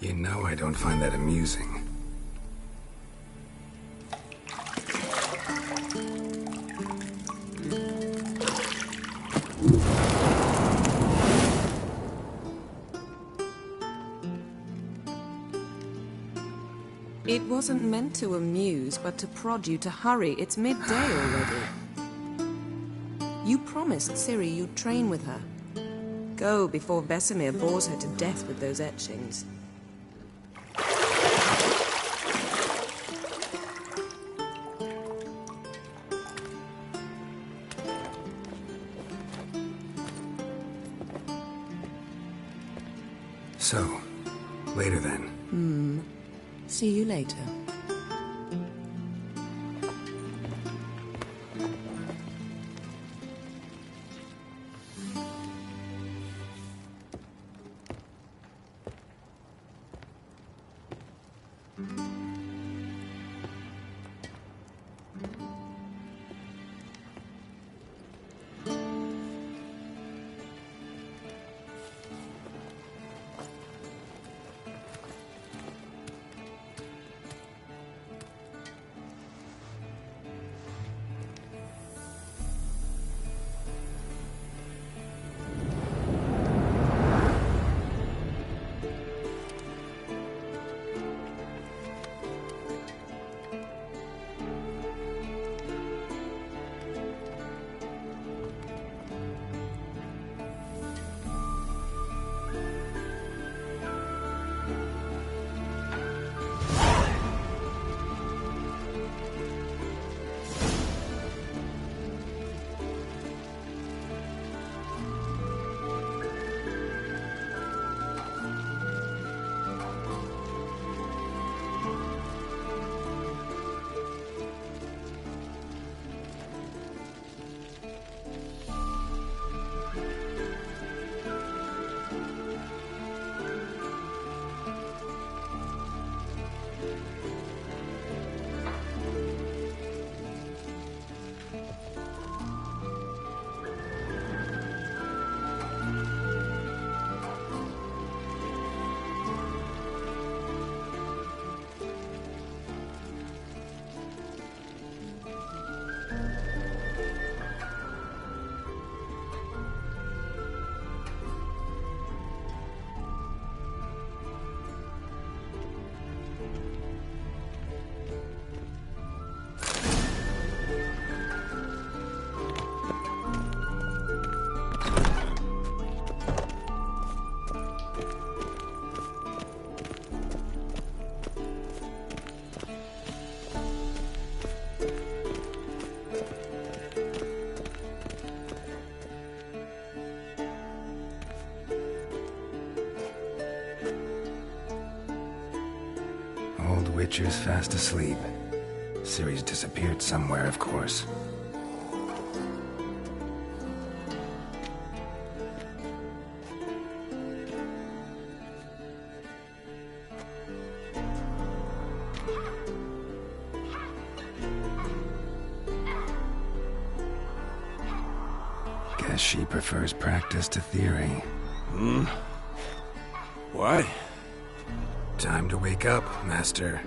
You know I don't find that amusing. It wasn't meant to amuse, but to prod you to hurry. It's midday already. You promised Ciri you'd train with her. Go before Vesemir bores her to death with those etchings. So, later then. See you later. Witcher's fast asleep. Ciri's disappeared somewhere, of course. Guess she prefers practice to theory. What? Time to wake up, Master.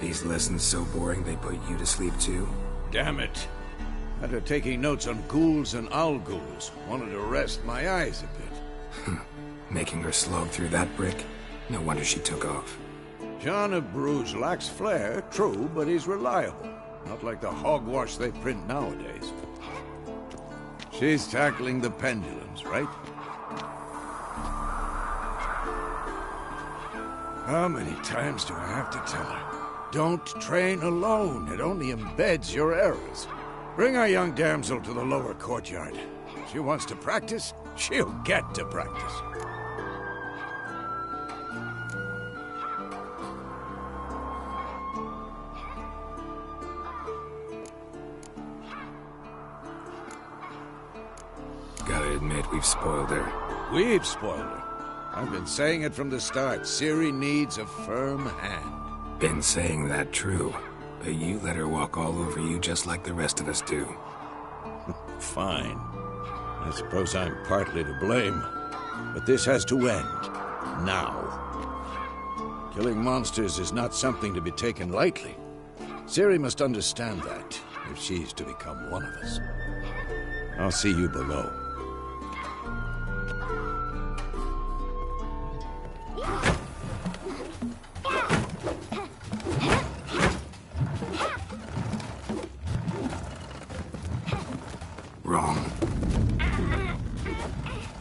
These lessons so boring they put you to sleep too? Damn it. After taking notes on ghouls and owl-ghouls, wanted to rest my eyes a bit. Making her slog through that brick? No wonder she took off. John of Bruges lacks flair, true, but he's reliable. Not like the hogwash they print nowadays. She's tackling the pendulums, right? How many times do I have to tell her? Don't train alone. It only embeds your errors. Bring our young damsel to the lower courtyard. She wants to practice, she'll get to practice. Gotta admit, we've spoiled her. We've spoiled her. I've been saying it from the start. Ciri needs a firm hand. Been saying that true, but you let her walk all over you just like the rest of us do. Fine. I suppose I'm partly to blame. But this has to end. Now. Killing monsters is not something to be taken lightly. Ciri must understand that, if she's to become one of us. I'll see you below. Wrong.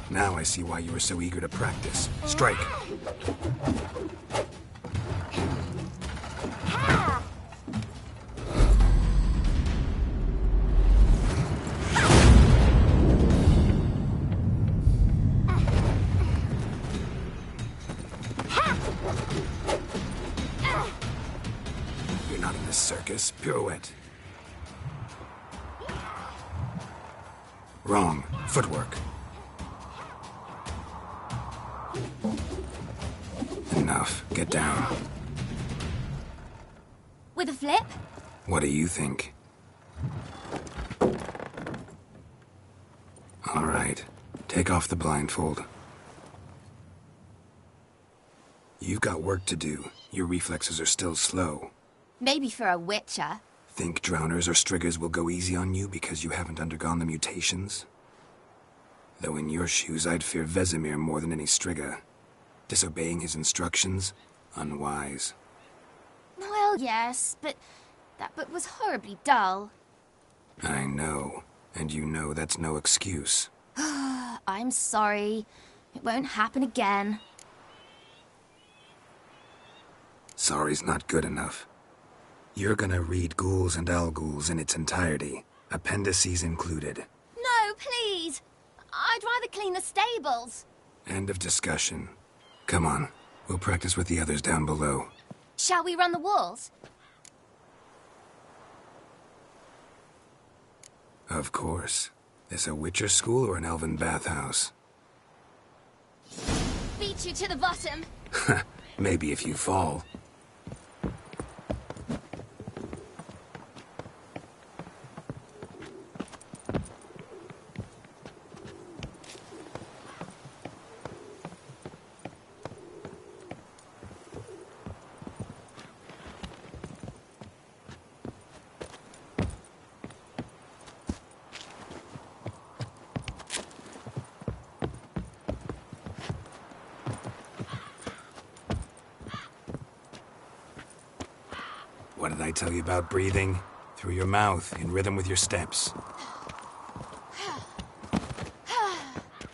Now I see why you were so eager to practice. Strike! You're not in this circus. Pirouette. Wrong. Footwork. Enough. Get down. With a flip? What do you think? All right. Take off the blindfold. You've got work to do. Your reflexes are still slow. Maybe for a witcher. Think drowners or striggers will go easy on you because you haven't undergone the mutations? Though in your shoes, I'd fear Vesemir more than any strigger. Disobeying his instructions? Unwise. Well, yes, but that book was horribly dull. I know. And you know that's no excuse. I'm sorry. It won't happen again. Sorry's not good enough. You're gonna read Ghouls and Al-Ghouls in its entirety, appendices included. No, please! I'd rather clean the stables. End of discussion. Come on, we'll practice with the others down below. Shall we run the walls? Of course. This a Witcher school or an elven bathhouse? Beat you to the bottom. Maybe if you fall. What did I tell you about breathing? Through your mouth, in rhythm with your steps.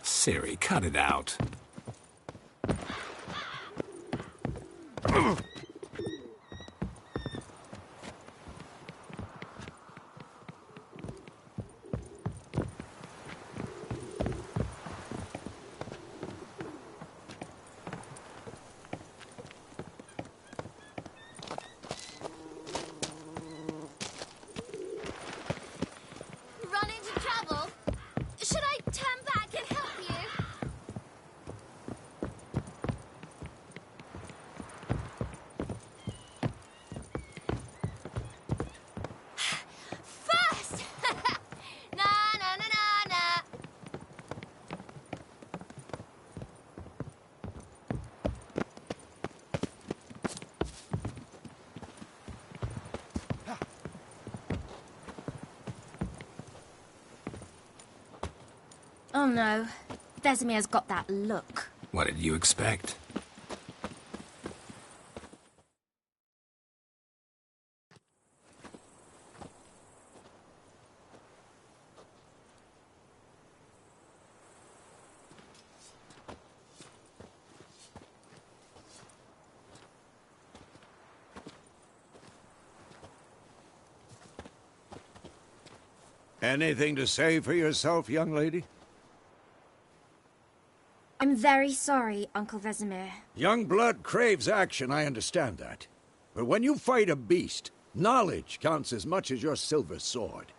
Ciri, cut it out. Run into trouble? Should I turn back and help you? First! Na na na na na. Oh no, Vesemir's got that look. What did you expect? Anything to say for yourself, young lady? I'm very sorry, Uncle Vesemir. Young blood craves action, I understand that. But when you fight a beast, knowledge counts as much as your silver sword.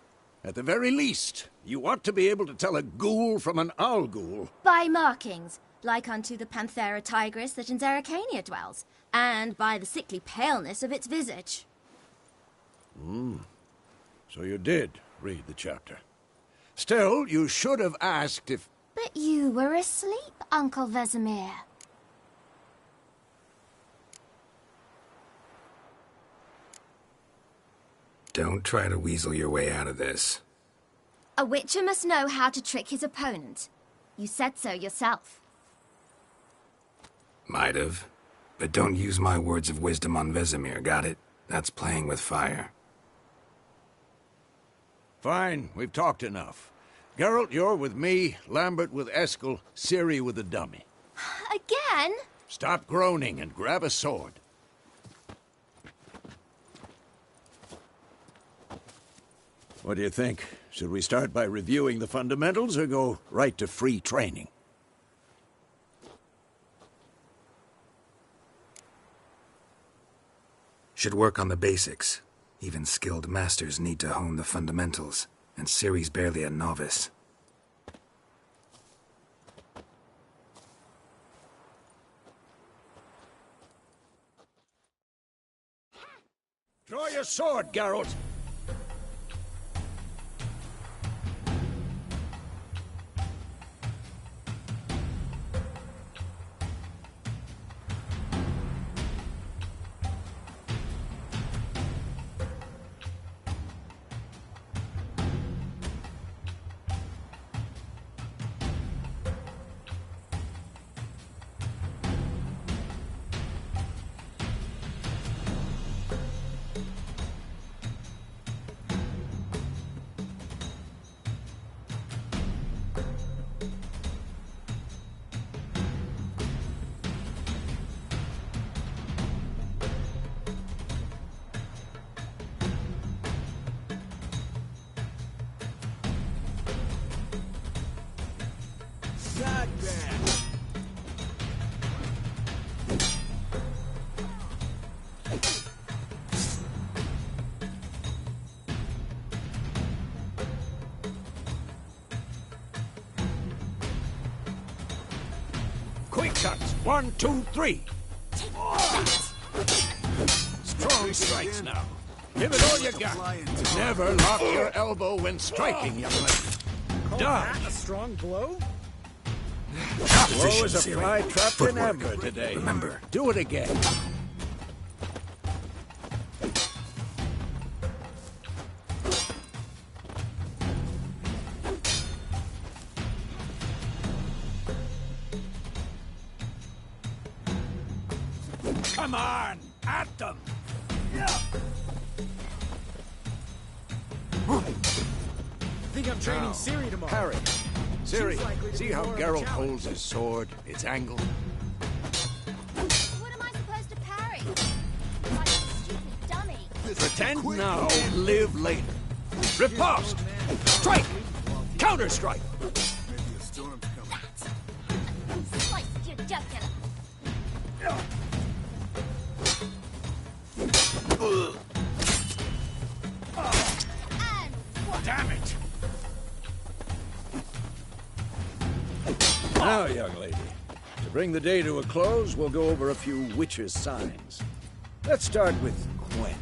At the very least, you ought to be able to tell a ghoul from an owl ghoul. By markings, like unto the Panthera tigris that in Zerrikania dwells, and by the sickly paleness of its visage. So you did read the chapter. Still, you should have asked if... But you were asleep, Uncle Vesemir. Don't try to weasel your way out of this. A witcher must know how to trick his opponent. You said so yourself. Might have. But don't use my words of wisdom on Vesemir, got it? That's playing with fire. Fine, we've talked enough. Geralt, you're with me, Lambert with Eskel, Ciri with the dummy. Again? Stop groaning and grab a sword. What do you think? Should we start by reviewing the fundamentals or go right to free training? Should work on the basics. Even skilled masters need to hone the fundamentals, and Ciri's barely a novice. Draw your sword, Geralt! Quick cuts! 1, 2, 3! Strong strikes now. Give it all you got. Never lock your elbow when striking, young lady. Dodge! A strong blow? Blow is a Ciri. fly trapped in Footwork. amber today. Remember. Do it again. Come on! At them! Think I'm training Ciri tomorrow. Parry. Ciri, likely to see be how more of a Geralt challenge. holds his sword? Its angle? What am I supposed to parry? Like a stupid dummy. Pretend now, live later. Riposte! Strike! Counter-strike! Slice your jugular. And what? Damn it! Now, young lady, to bring the day to a close, we'll go over a few witches' signs. Let's start with Quen.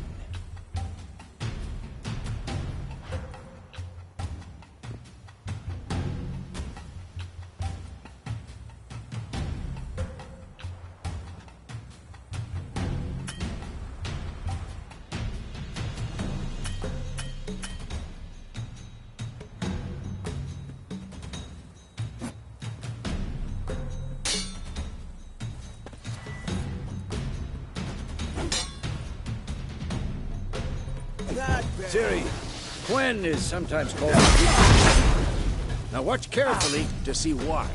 Ciri, Quen is sometimes called a witch. Now watch carefully to see why.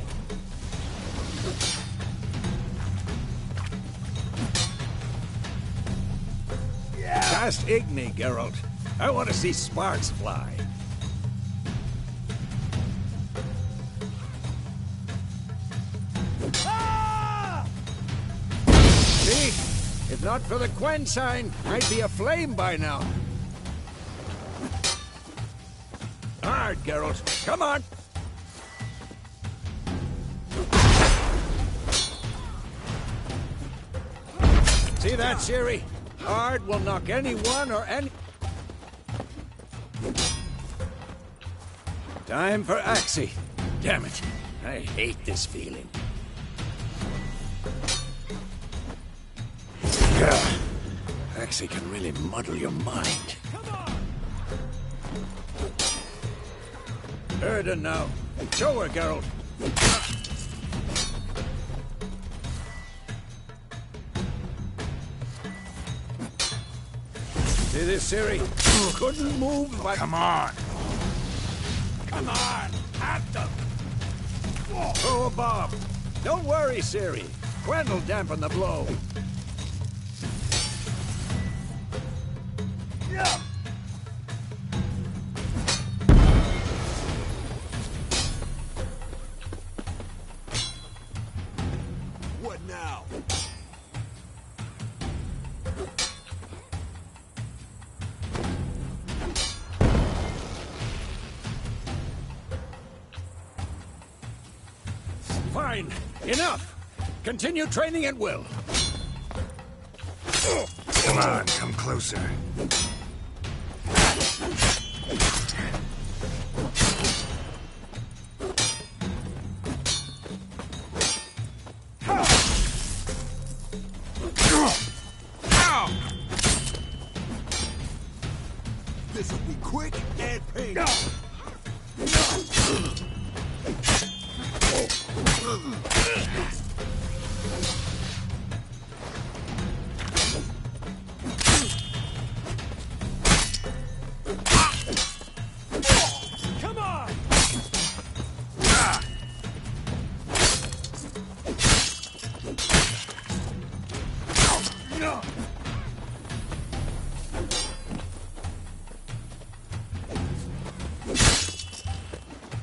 Cast Igni, Geralt. I want to see sparks fly. Ah! See? If not for the Quen sign, I'd be aflame by now. hard, Geralt. Come on! See that, Ciri? Hard will knock anyone or any... Time for Axie. Damn it. I hate this feeling. Gah. Axie can really muddle your mind. Come on! Erden now. Show her, Geralt. See this, Ciri? Couldn't move, but... Come on! Come on! At them! Throw a bomb. Don't worry, Ciri. Gwen'll dampen the blow. What now? Fine. Enough. Continue training at will. Come on, come closer. This will be quick and painful. Come on!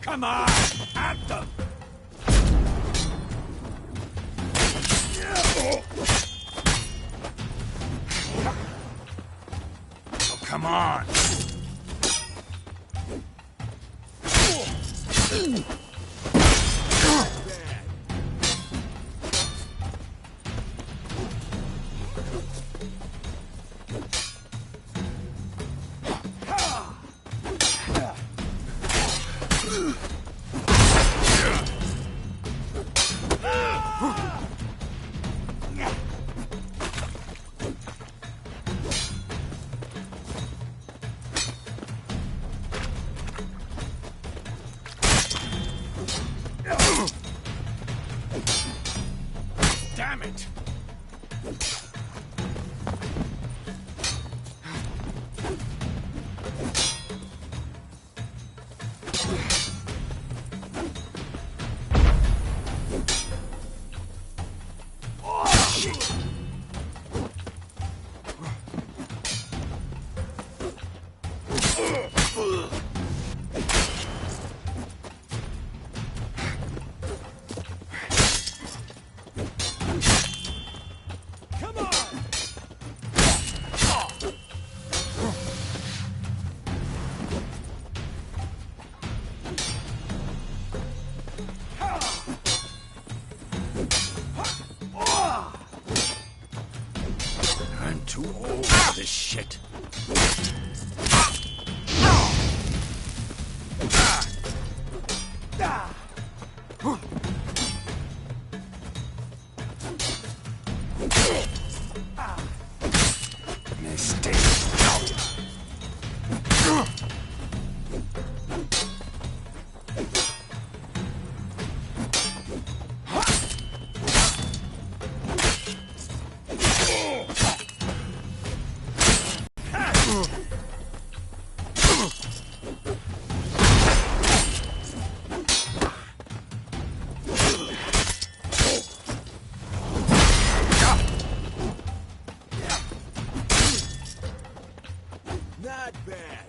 Come on! At them! Oh, come on! Damn it! Come on! I'm too old for this shit. Mistake. Not bad.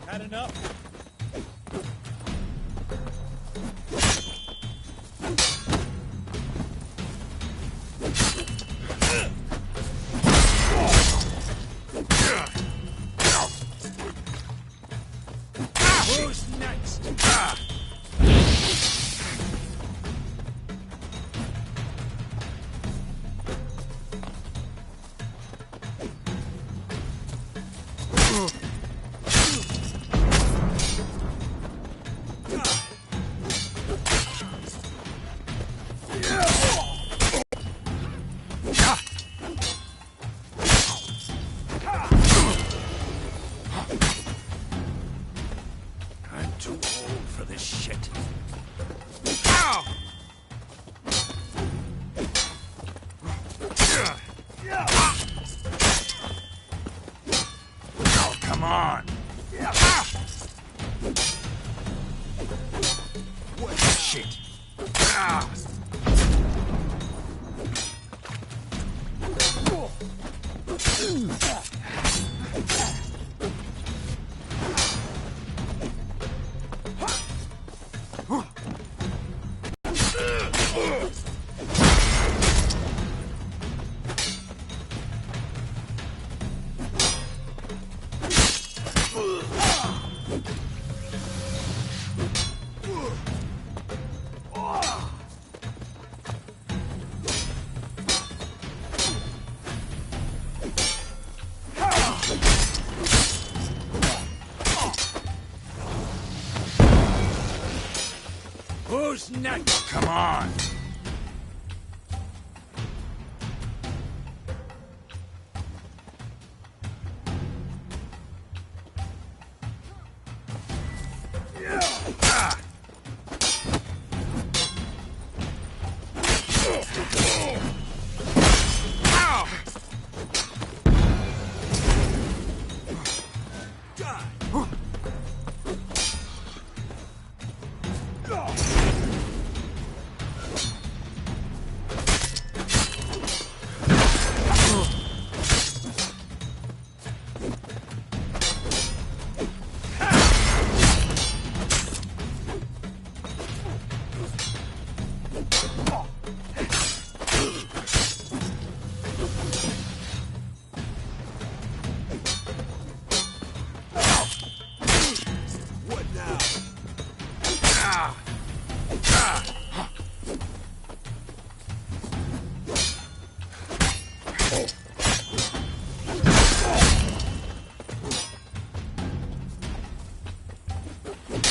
Had enough? on! What shit? Ah! Who's next? Come on!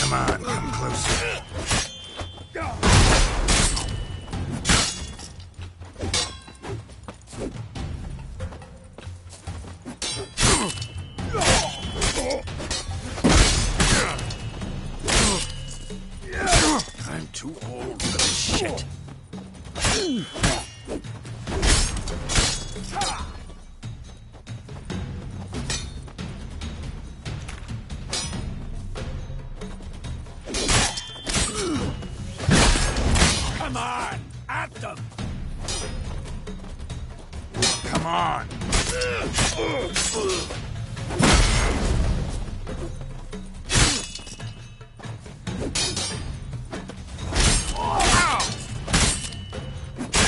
Come on, come closer. I'm too old for this shit. Come on! At them! Come on!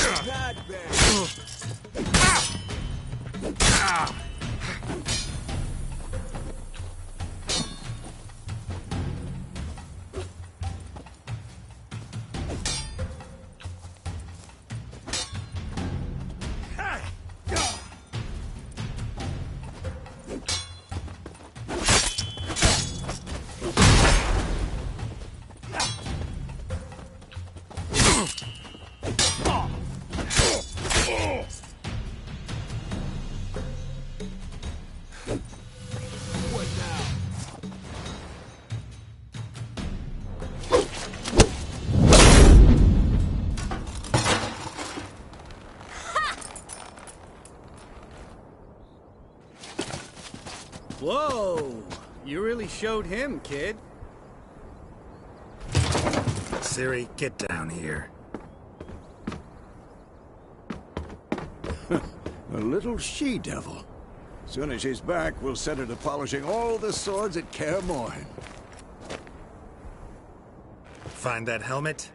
Not bad. What now? Whoa! You really showed him, kid. Siri, get down here. A little she-devil. Soon as she's back, we'll set her to polishing all the swords at Kaer Morhen. Find that helmet?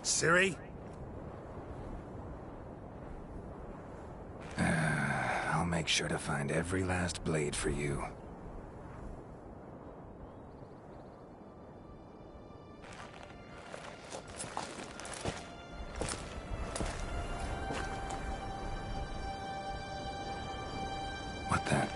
Siri? I'll make sure to find every last blade for you. What the?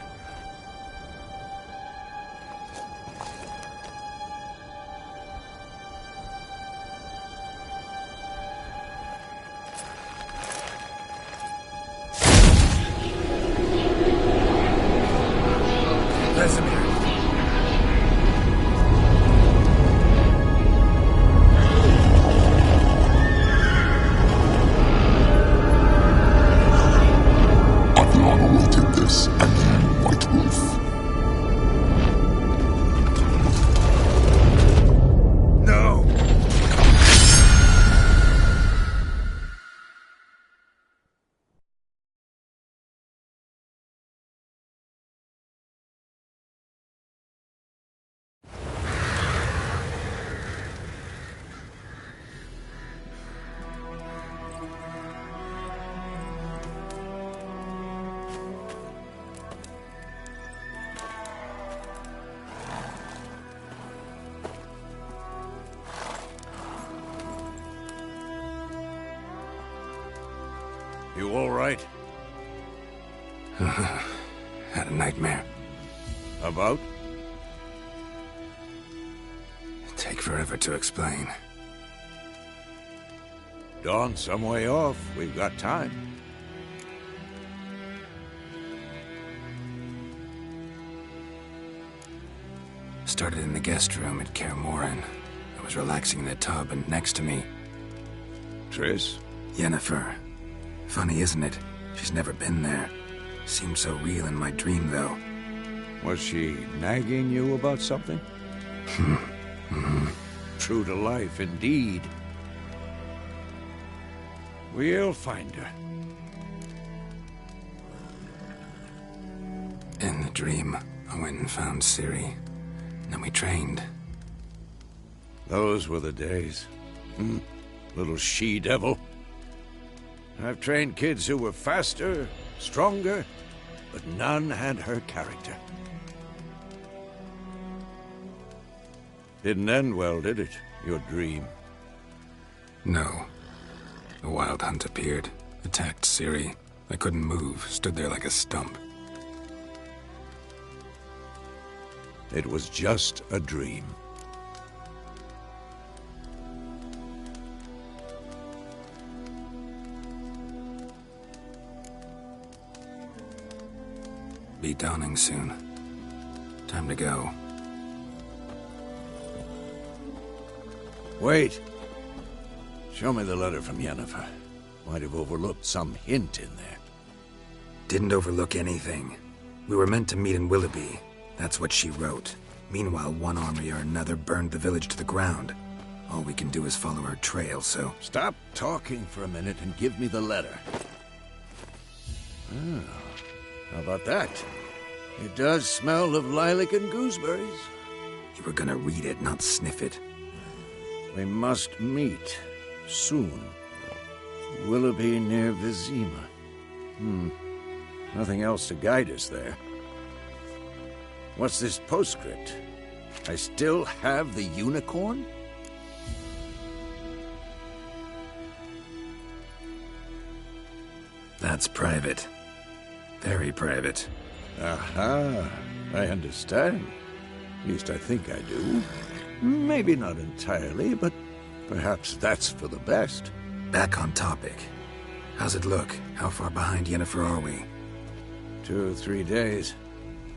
You all right? Had a nightmare. About? Take forever to explain. Dawn's some way off. We've got time. Started in the guest room at Kaer Morhen. I was relaxing in the tub, and next to me, Triss? Yennefer. Funny, isn't it? She's never been there. Seemed so real in my dream, though. Was she nagging you about something? True to life, indeed. We'll find her. In the dream, I went and found Ciri. Then we trained. Those were the days. Little she-devil. I've trained kids who were faster, stronger, but none had her character. Didn't end well, did it? Your dream? No. A wild hunt appeared, attacked Ciri. I couldn't move, stood there like a stump. It was just a dream. Be dawning soon. Time to go. Wait. Show me the letter from Yennefer. Might have overlooked some hint in there. Didn't overlook anything. We were meant to meet in Willoughby. That's what she wrote. Meanwhile, one army or another burned the village to the ground. All we can do is follow her trail, so... Stop talking for a minute and give me the letter. How about that? It does smell of lilac and gooseberries. You were gonna read it, not sniff it. We must meet. Soon. Willoughby near Vizima. Nothing else to guide us there. What's this postscript? I still have the unicorn? That's private. Very private. Aha, I understand. At least I think I do. Maybe not entirely, but perhaps that's for the best. Back on topic. How's it look? How far behind Yennefer are we? 2 or 3 days.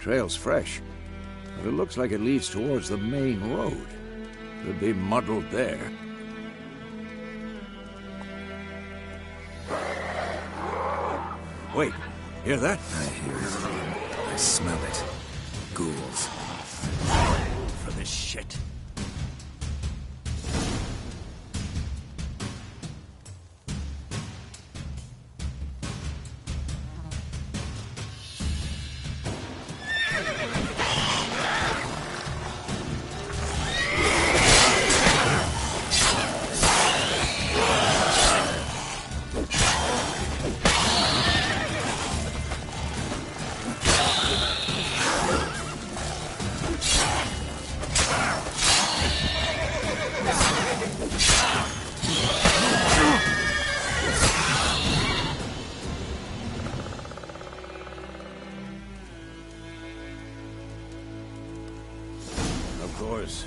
Trail's fresh, but it looks like it leads towards the main road. Could be muddled there. Wait, hear that? I hear it. I smell it. Ghouls. For this shit. Of course,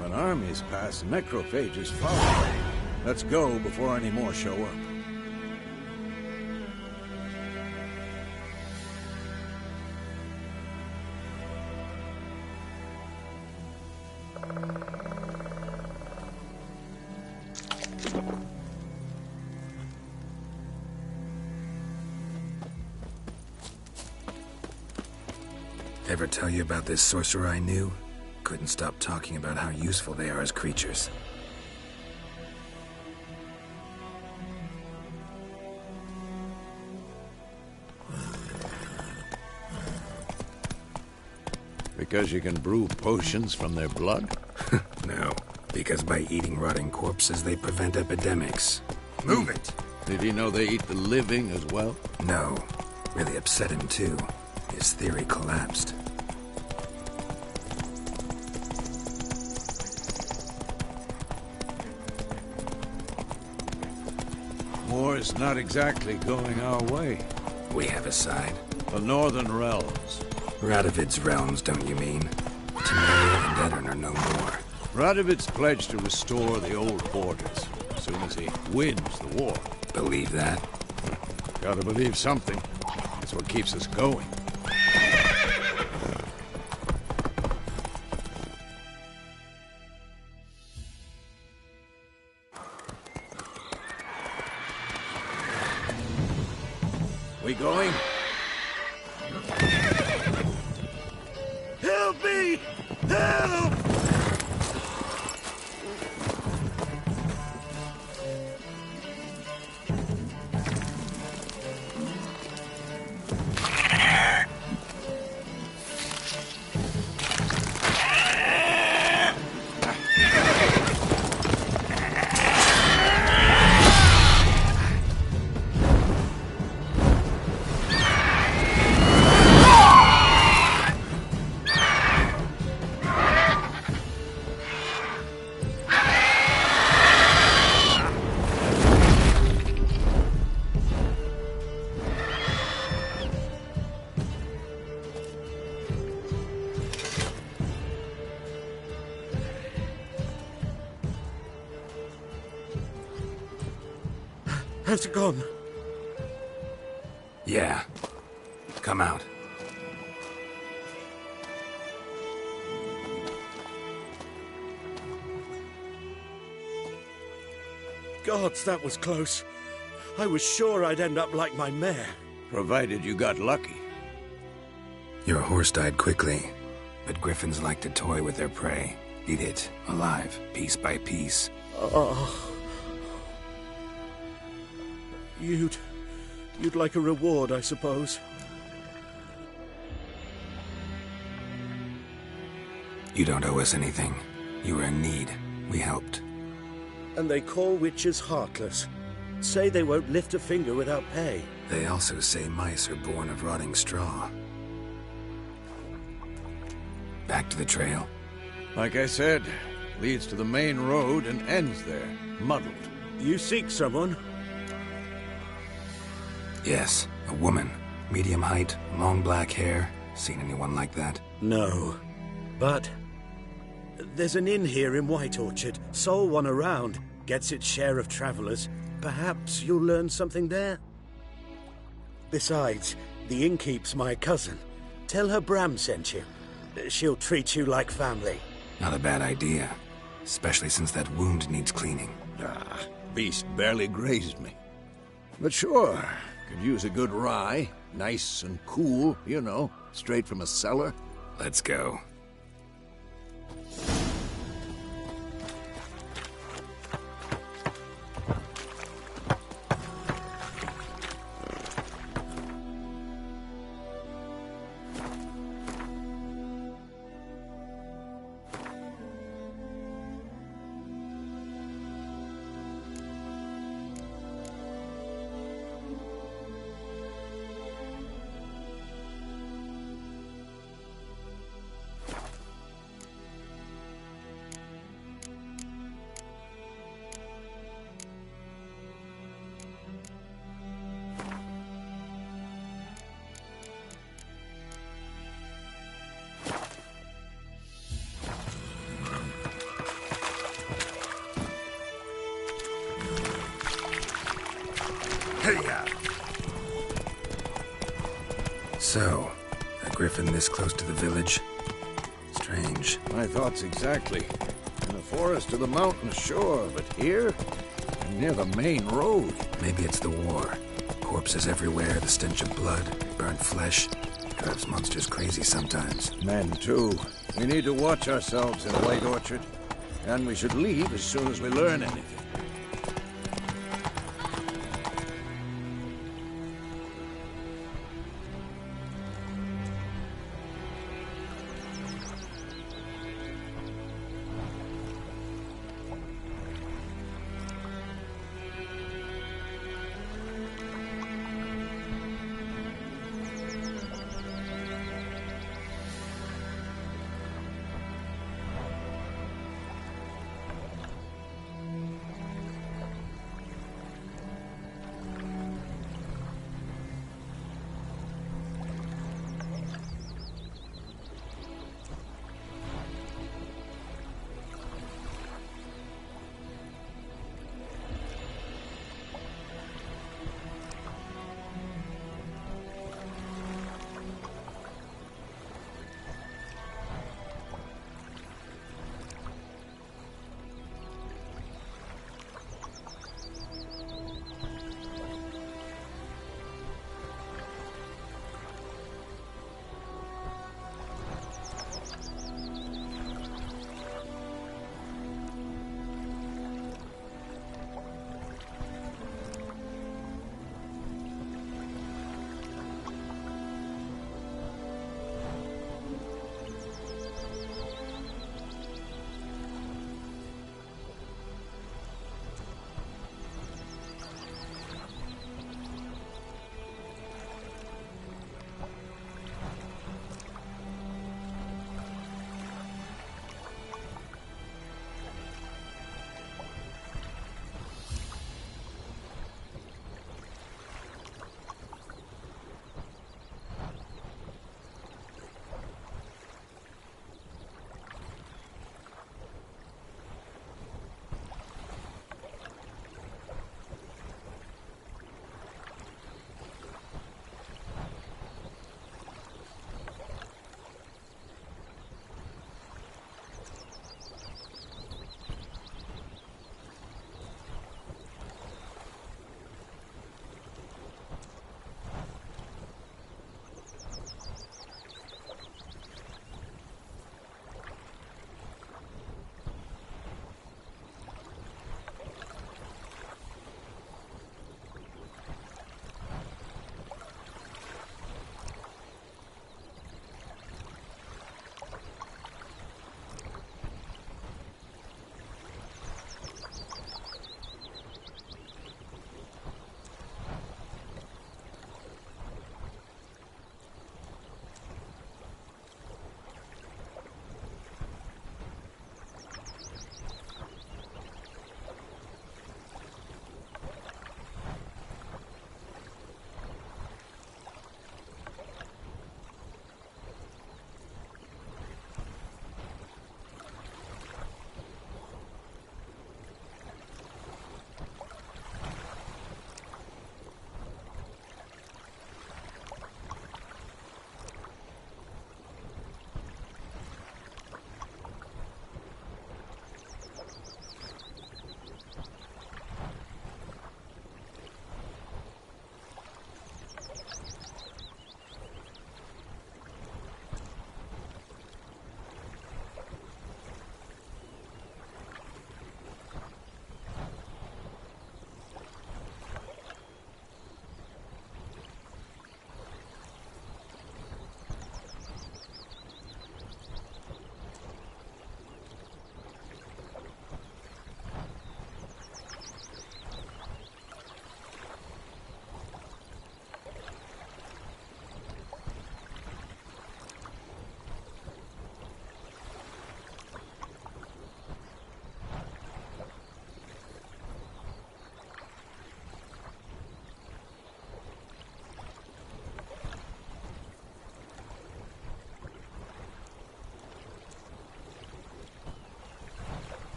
when armies pass, necrophages follow. Let's go before any more show up. Ever tell you about this sorcerer I knew? Couldn't stop talking about how useful they are as creatures. Because you can brew potions from their blood? No, because by eating rotting corpses, they prevent epidemics. Move it! Did he know they eat the living as well? No. Really upset him, too. His theory collapsed. War's not exactly going our way. We have a side. The Northern Realms. Radovid's realms, don't you mean? Temeria and Edirn are no more. Radovid's pledged to restore the old borders as soon as he wins the war. Believe that? Gotta believe something. That's what keeps us going. We going? Help me! Help! Has it gone? Yeah. Come out. Gods, that was close. I was sure I'd end up like my mare. Provided you got lucky. Your horse died quickly, but griffins like to toy with their prey. Eat it, alive, piece by piece. Oh. You'd like a reward, I suppose. You don't owe us anything. You were in need. We helped. And they call witches heartless. Say they won't lift a finger without pay. They also say mice are born of rotting straw. Back to the trail. Like I said, leads to the main road and ends there, muddled. You seek someone? Yes, a woman. Medium height, long black hair. Seen anyone like that? No. But there's an inn here in White Orchard. Sole one around. Gets its share of travelers. Perhaps you'll learn something there? Besides, the innkeep's my cousin. Tell her Bram sent you. She'll treat you like family. Not a bad idea. Especially since that wound needs cleaning. Beast barely grazed me. But sure, could use a good rye. Nice and cool, you know, straight from a cellar. Let's go. So, a griffin this close to the village? Strange. My thoughts exactly. In the forest or the mountain, sure, but here? I'm near the main road. Maybe it's the war. Corpses everywhere, the stench of blood, burnt flesh. Drives monsters crazy sometimes. Men, too. We need to watch ourselves in White Orchard. And we should leave as soon as we learn anything.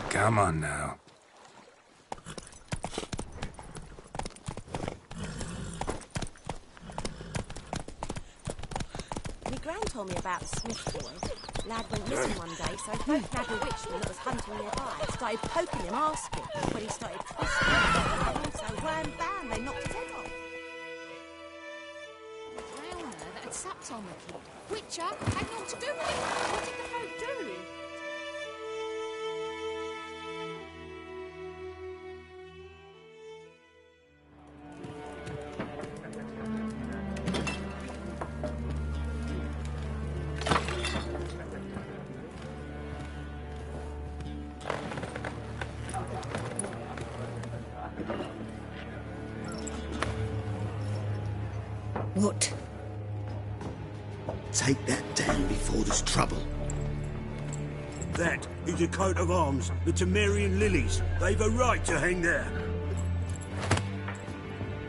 Come on now. My gran told me about the Smith boy. Lad went missing one day, so both nagged a witchman that was hunting nearby. Started poking him, asking. When he started twisting, so wham bam, they knocked his head off. Drowner that had sapped on the kid. Witcher had naught to do with it. What did the folk do? What? Take that down before there's trouble. That is a coat of arms, the Temerian lilies. They've a right to hang there.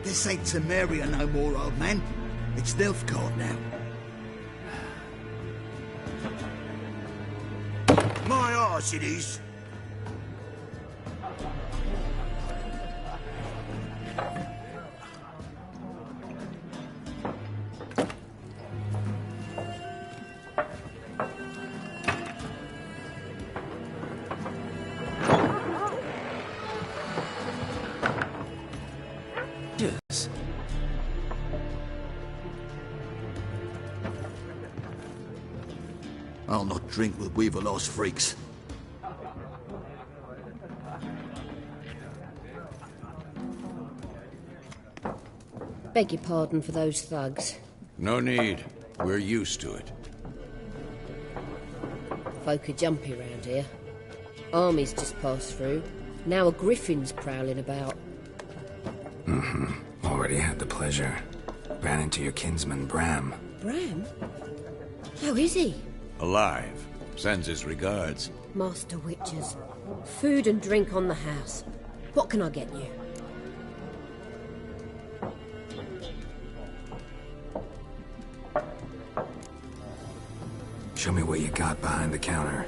This ain't Temeria no more, old man. It's Nilfgaard now. My arse it is. Yes. I'll not drink with Weaverlost freaks. Beg your pardon for those thugs. No need. We're used to it. Folk are jumpy round here. Armies just passed through. Now a griffin's prowling about. Already had the pleasure. Ran into your kinsman, Bram. Bram? How is he? Alive. Sends his regards. Master Witchers. Food and drink on the house. What can I get you? Show me what you got behind the counter.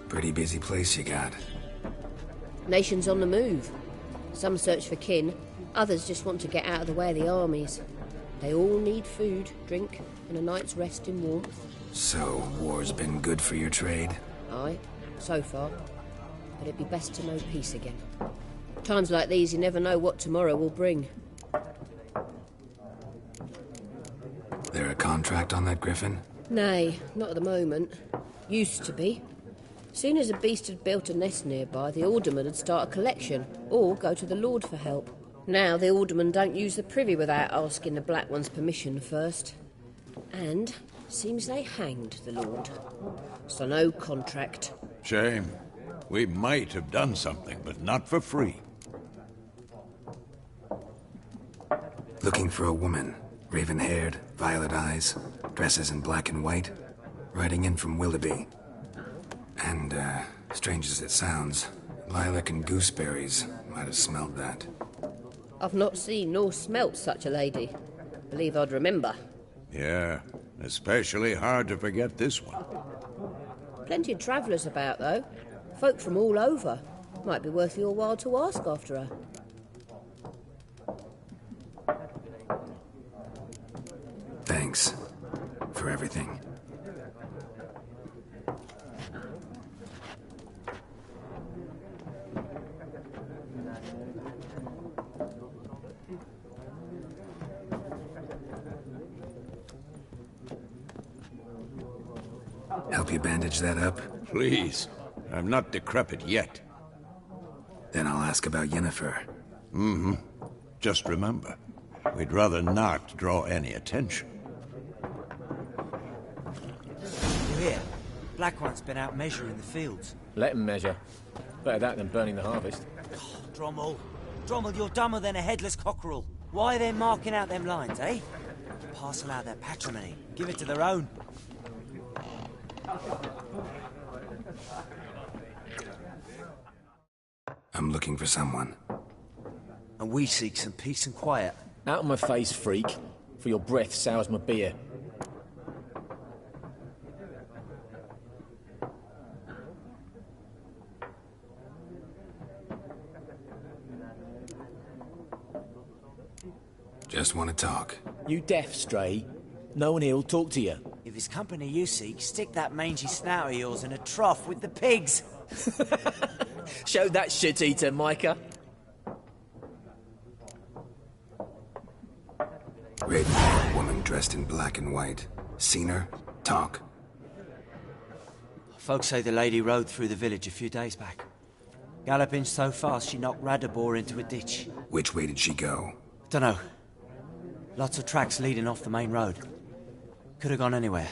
Pretty busy place you got. Nation's on the move. Some search for kin, others just want to get out of the way of the armies. They all need food, drink, and a night's rest in warmth. So, war's been good for your trade? Aye, so far. But it'd be best to know peace again. Times like these, you never know what tomorrow will bring. There a contract on that griffin? Nay, not at the moment. Used to be. Soon as a beast had built a nest nearby, the alderman would start a collection, or go to the Lord for help. Now the aldermen don't use the privy without asking the Black One's permission first. And seems they hanged the Lord. So no contract. Shame. We might have done something, but not for free. Looking for a woman. Raven-haired, violet eyes, dresses in black and white. Riding in from Willoughby. And, strange as it sounds, lilac and gooseberries might have smelled that. I've not seen nor smelt such a lady. Believe I'd remember. Yeah, especially hard to forget this one. Plenty of travellers about, though. Folk from all over. Might be worth your while to ask after her. Thanks for everything. Help you bandage that up? Please. I'm not decrepit yet. Then I'll ask about Yennefer. Mm-hmm. Just remember, we'd rather not draw any attention. Here, Black One's been out measuring the fields. Let him measure. Better that than burning the harvest. Oh, Drommel, you're dumber than a headless cockerel. Why are they marking out them lines, eh? Parcel out their patrimony. Give it to their own. I'm looking for someone. And we seek some peace and quiet. Out of my face, freak. For your breath sours my beer. Just want to talk. You deaf, Stray? No one here'll talk to you. If it's company you seek, stick that mangy snout of yours in a trough with the pigs. Show that shit-eater, Micah. Raven, woman dressed in black and white. Seen her? Talk. Folks say the lady rode through the village a few days back. Galloping so fast she knocked Radabor into a ditch. Which way did she go? Dunno. Lots of tracks leading off the main road. Could have gone anywhere.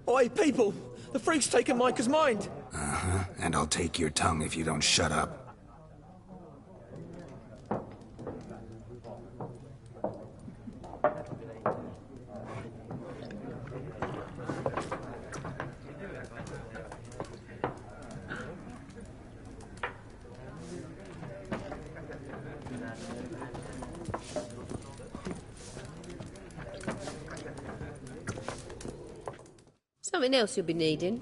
Oi, people! The freak's taken Micah's mind! Uh-huh, and I'll take your tongue if you don't shut up. Something else you'll be needing.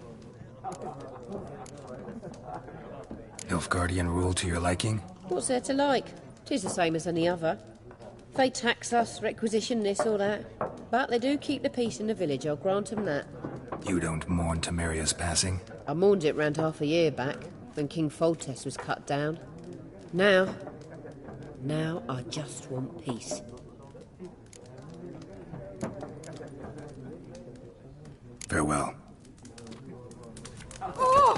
Nilfgaardian rule to your liking? What's there to like? 'Tis the same as any other. They tax us, requisition this or that. But they do keep the peace in the village, I'll grant 'em that. You don't mourn Temeria's passing? I mourned it round half a year back, when King Foltest was cut down. Now I just want peace. Farewell. Oh!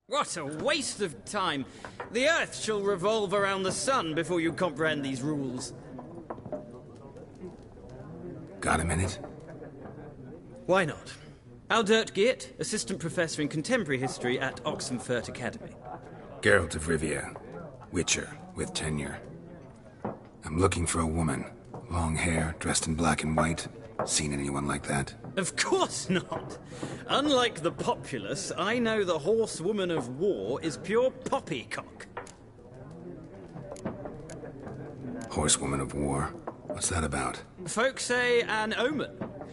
What a waste of time! The Earth shall revolve around the sun before you comprehend these rules. Got a minute? Why not? Aldert Geert, Assistant Professor in Contemporary History at Oxenfurt Academy. Geralt of Rivia. Witcher, with tenure. I'm looking for a woman. Long hair, dressed in black and white. Seen anyone like that? Of course not! Unlike the populace, I know the horsewoman of war is pure poppycock. Horsewoman of war? What's that about? Folk say an omen.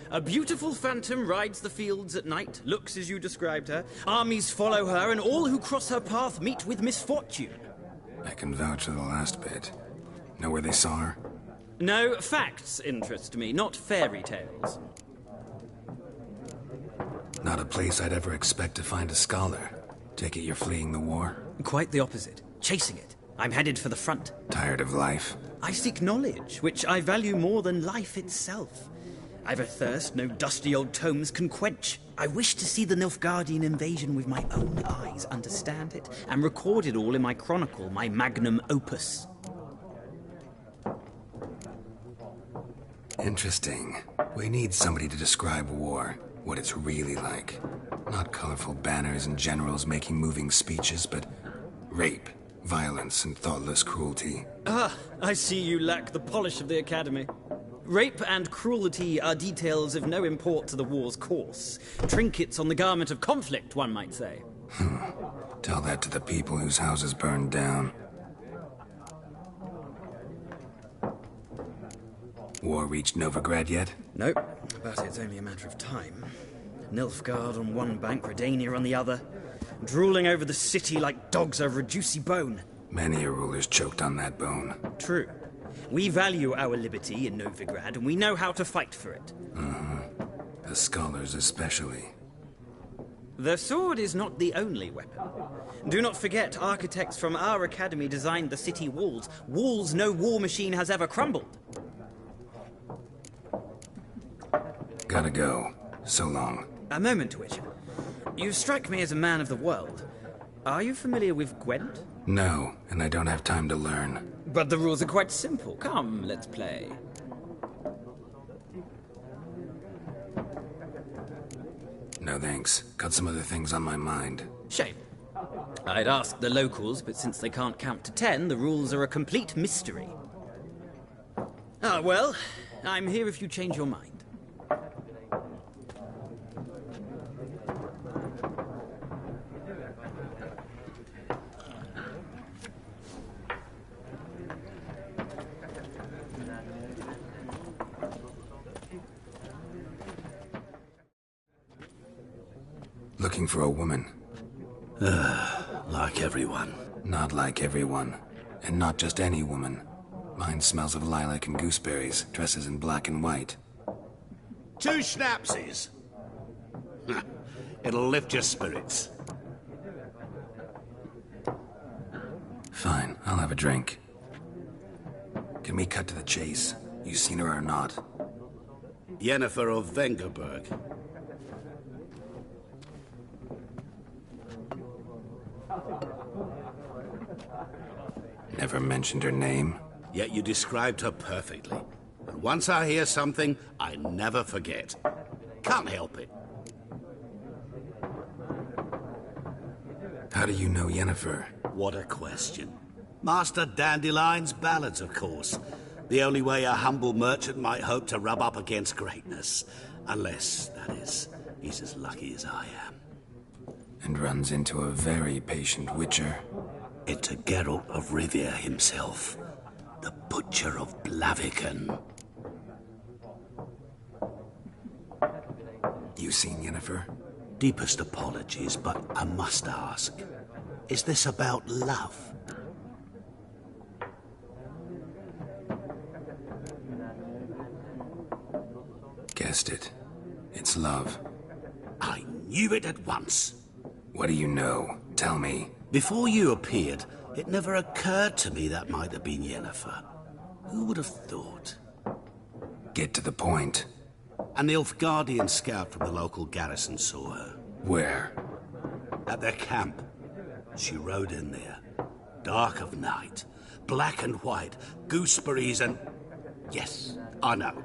A beautiful phantom rides the fields at night, looks as you described her. Armies follow her, and all who cross her path meet with misfortune. I can vouch for the last bit. Know where they saw her? No, facts interest me, not fairy tales. Not a place I'd ever expect to find a scholar. Take it you're fleeing the war? Quite the opposite. Chasing it. I'm headed for the front. Tired of life? I seek knowledge, which I value more than life itself. I've a thirst no dusty old tomes can quench. I wish to see the Nilfgaardian invasion with my own eyes, understand it, and record it all in my chronicle, my magnum opus. Interesting. We need somebody to describe war, what it's really like. Not colorful banners and generals making moving speeches, but rape, violence, and thoughtless cruelty. Ah, I see you lack the polish of the Academy. Rape and cruelty are details of no import to the war's course. Trinkets on the garment of conflict, one might say. Tell that to the people whose houses burned down. War reached Novigrad yet? Nope, but it's only a matter of time. Nilfgaard on one bank, Redania on the other, drooling over the city like dogs over a juicy bone. Many a ruler's choked on that bone. True. We value our liberty in Novigrad, and we know how to fight for it. The scholars especially. The sword is not the only weapon. Do not forget, architects from our academy designed the city walls. Walls no war machine has ever crumbled. Gotta go. So long. A moment, Witcher. You strike me as a man of the world. Are you familiar with Gwent? No, and I don't have time to learn. But the rules are quite simple. Come, let's play. No thanks. Got some other things on my mind. Shame. I'd ask the locals, but since they can't count to 10, the rules are a complete mystery. Ah, well, I'm here if you change your mind. Looking for a woman. Like everyone. Not like everyone. And not just any woman. Mine smells of lilac and gooseberries, dresses in black and white. 2 schnapsies. It'll lift your spirits. Fine, I'll have a drink. Can we cut to the chase? You seen her or not? Yennefer of Vengerberg. Never mentioned her name. Yet you described her perfectly. And once I hear something, I never forget. Can't help it. How do you know Yennefer? What a question. Master Dandelion's ballads, of course. The only way a humble merchant might hope to rub up against greatness. Unless, that is, he's as lucky as I am. And runs into a very patient witcher. Into Geralt of Rivia himself. The Butcher of Blaviken. You seen Yennefer? Deepest apologies, but I must ask. Is this about love? Guessed it. It's love. I knew it at once. What do you know? Tell me. Before you appeared, it never occurred to me that might have been Yennefer. Who would have thought? Get to the point. An Nilfgaardian scout from the local garrison saw her. Where? At their camp. She rode in there. Dark of night. Black and white. Gooseberries and... Yes, I know.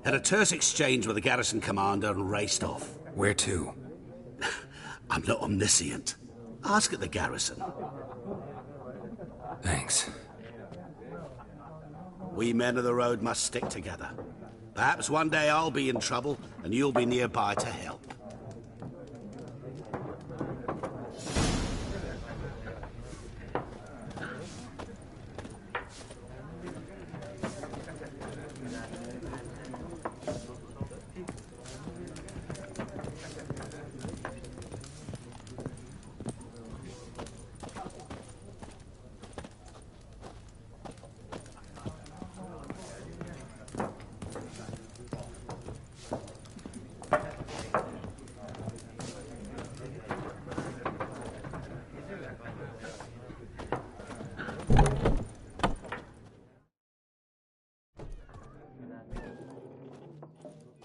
Had a terse exchange with the garrison commander and raced off. Where to? I'm not omniscient. Ask at the garrison. Thanks. We men of the road must stick together. Perhaps one day I'll be in trouble and you'll be nearby to help.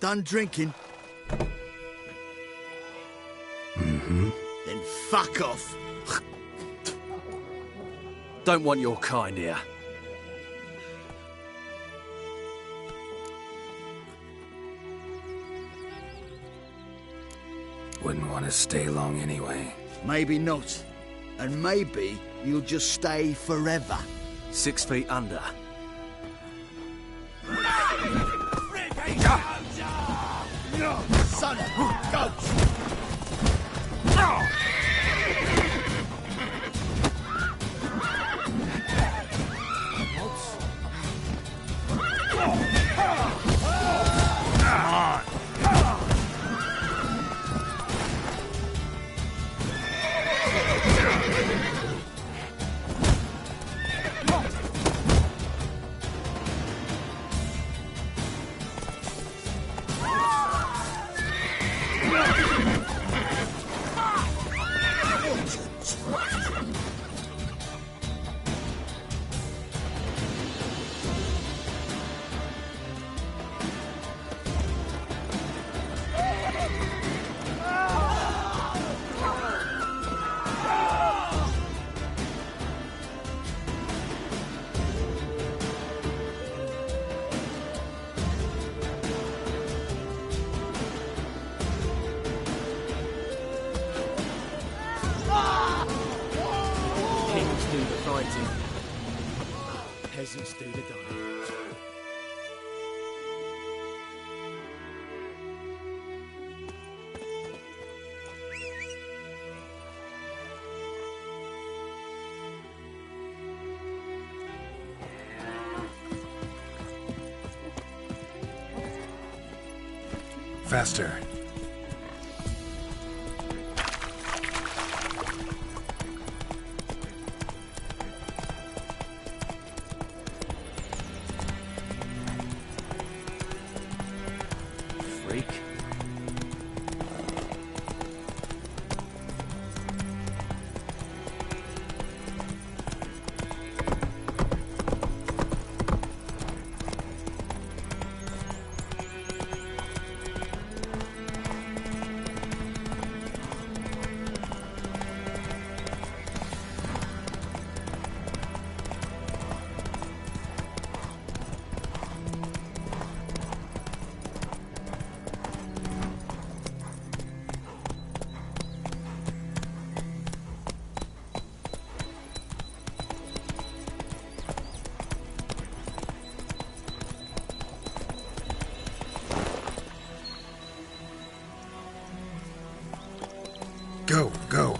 Done drinking? Mm-hmm. Then fuck off. Don't want your kind here. Wouldn't want to stay long anyway. Maybe not. And maybe you'll just stay forever. 6 feet under. Son of a ghost! Kings do the fighting. Peasants do the dying. Faster. Freak. Go, go.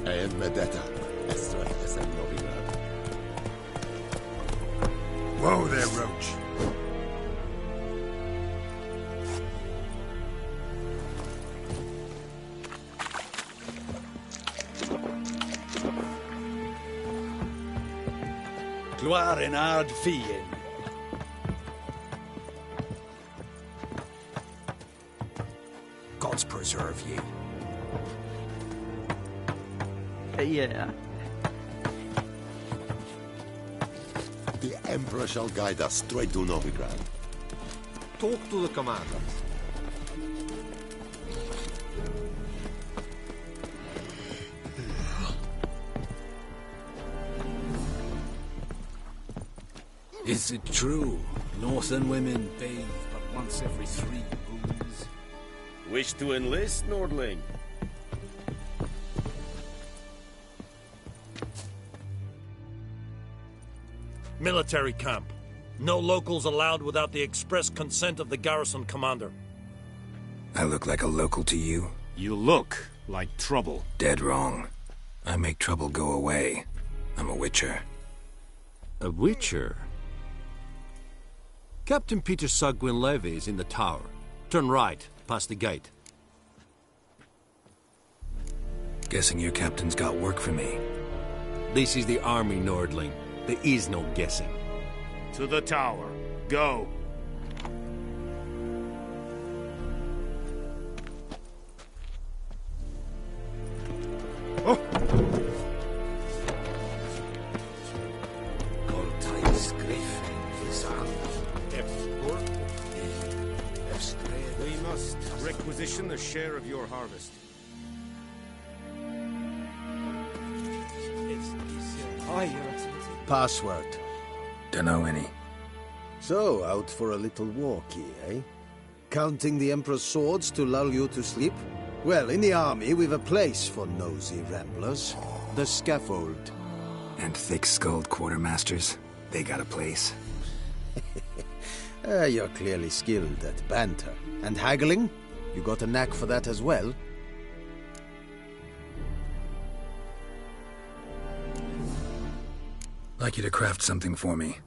And Medetta. Esto es el Novigrad. Whoa there, Roach. Gloire en ard fien. Gods preserve you. Yeah. The Emperor shall guide us straight to Novigrad. Talk to the commander. Is it true? Northern women bathe but once every 3 moons? Wish to enlist, Nordling? Military camp. No locals allowed without the express consent of the garrison commander. I look like a local to you? You look like trouble. Dead wrong. I make trouble go away. I'm a witcher. A witcher? Captain Peter Sagwin Levy is in the tower. Turn right, past the gate. Guessing your captain's got work for me. This is the army, Nordling. There is no guessing. To the tower. Go. We must requisition a share of your harvest. Aye, Your Excellency. Password. Dunno any. So, out for a little walkie, eh? Counting the Emperor's swords to lull you to sleep? Well, in the army, we've a place for nosy ramblers. The scaffold. And thick-skulled quartermasters. They got a place. You're clearly skilled at banter. And haggling? You got a knack for that as well? Like you to craft something for me.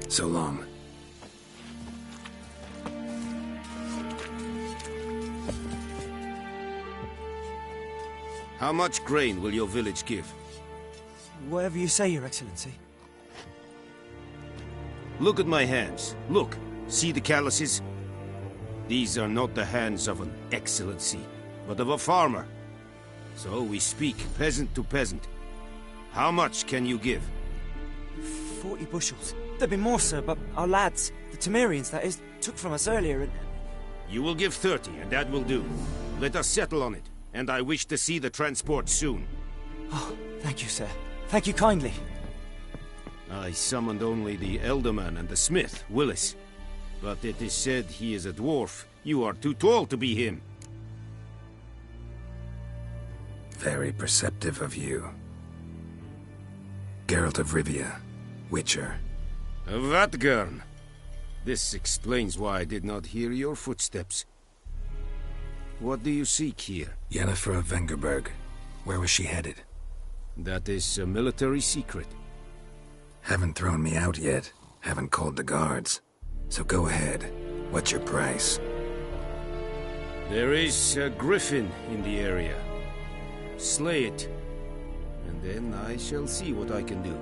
So long. How much grain will your village give? Whatever you say, Your Excellency. Look at my hands. Look. See the calluses? These are not the hands of an excellency, but of a farmer. So we speak peasant to peasant. How much can you give? 40 bushels. There'd be more, sir, but our lads, the Temerians, that is, took from us earlier and... You will give 30, and that will do. Let us settle on it, and I wish to see the transport soon. Oh, thank you, sir. Thank you kindly. I summoned only the Elderman and the smith, Willis. But it is said he is a dwarf. You are too tall to be him. Very perceptive of you. Geralt of Rivia, Witcher. Vatgern. This explains why I did not hear your footsteps. What do you seek here? Yennefer of Vengerberg. Where was she headed? That is a military secret. Haven't thrown me out yet. Haven't called the guards. So go ahead. What's your price? There is a griffin in the area. Slay it. And then I shall see what I can do.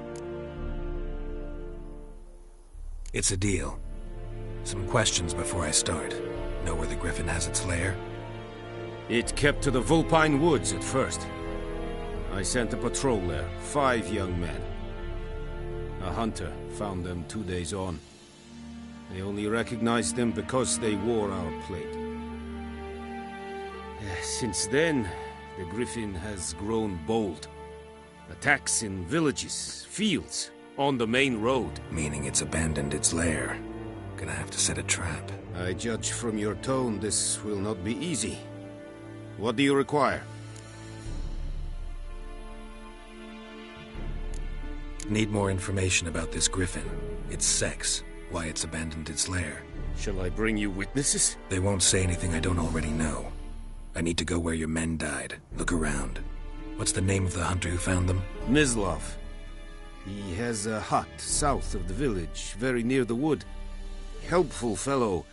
It's a deal. Some questions before I start. Know where the griffin has its lair? It kept to the Vulpine Woods at first. I sent a patrol there, 5 young men. A hunter found them 2 days on. They only recognized them because they wore our plate. Since then, the griffin has grown bold. Attacks in villages, fields, on the main road. Meaning it's abandoned its lair. Gonna have to set a trap. I judge from your tone this will not be easy. What do you require? Need more information about this griffin. Its sex, why it's abandoned its lair. Shall I bring you witnesses? They won't say anything I don't already know. I need to go where your men died. Look around. What's the name of the hunter who found them? Mislav. He has a hut south of the village, very near the wood. Helpful fellow.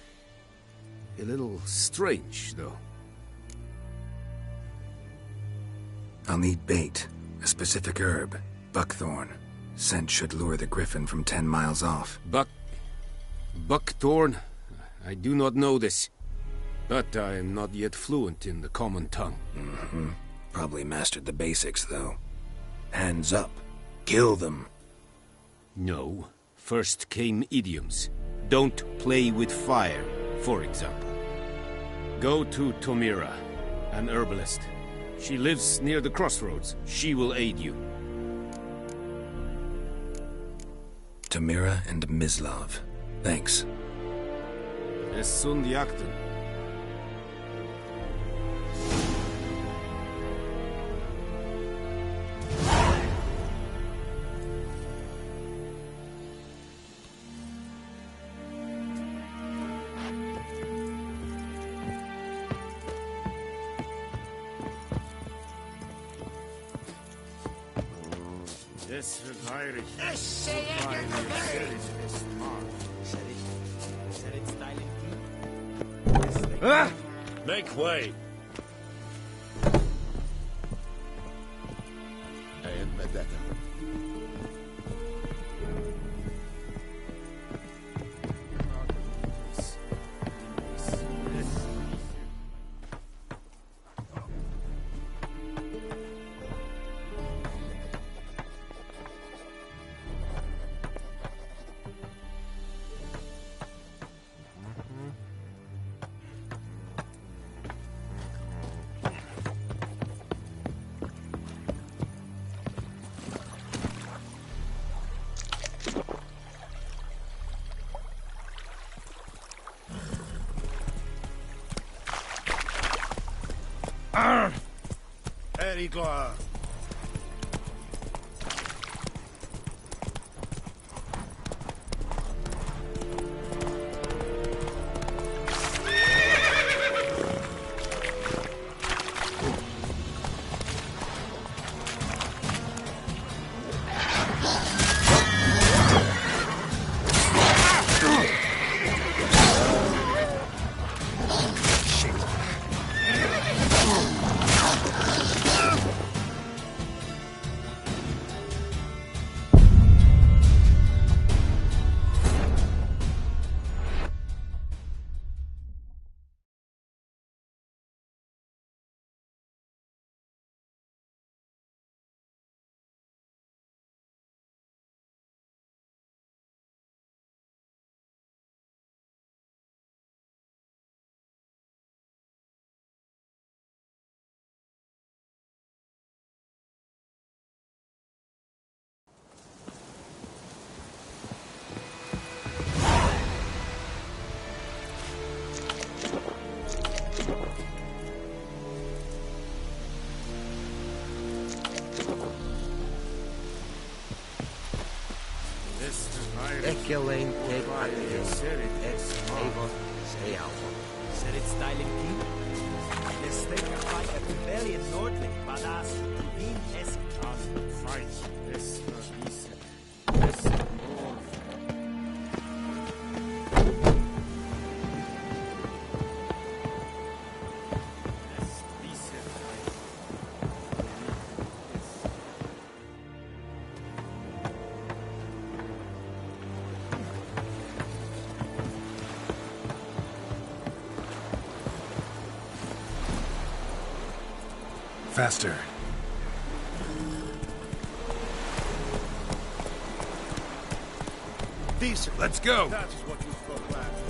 A little strange, though. I'll need bait, a specific herb, buckthorn. Scent should lure the griffin from 10 miles off. Buckthorn? I do not know this. But I am not yet fluent in the common tongue. Mm-hmm. Probably mastered the basics, though. Hands up. Kill them. No. First came idioms. Don't play with fire, for example. Go to Tomira, an herbalist. She lives near the crossroads. She will aid you. Tomira and Mislav. Thanks. Es sunt jakten. Das verfeiere ich. Make way! And Vendetta. Erigla! Ekelein tek ateis. Es Avon stay out. Said it's styling key. The stake fight a rebellion nordlich, Badas, Wien es Fight. This This Faster. Decent. Let's go. That is what you spoke last.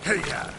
Hey, yeah.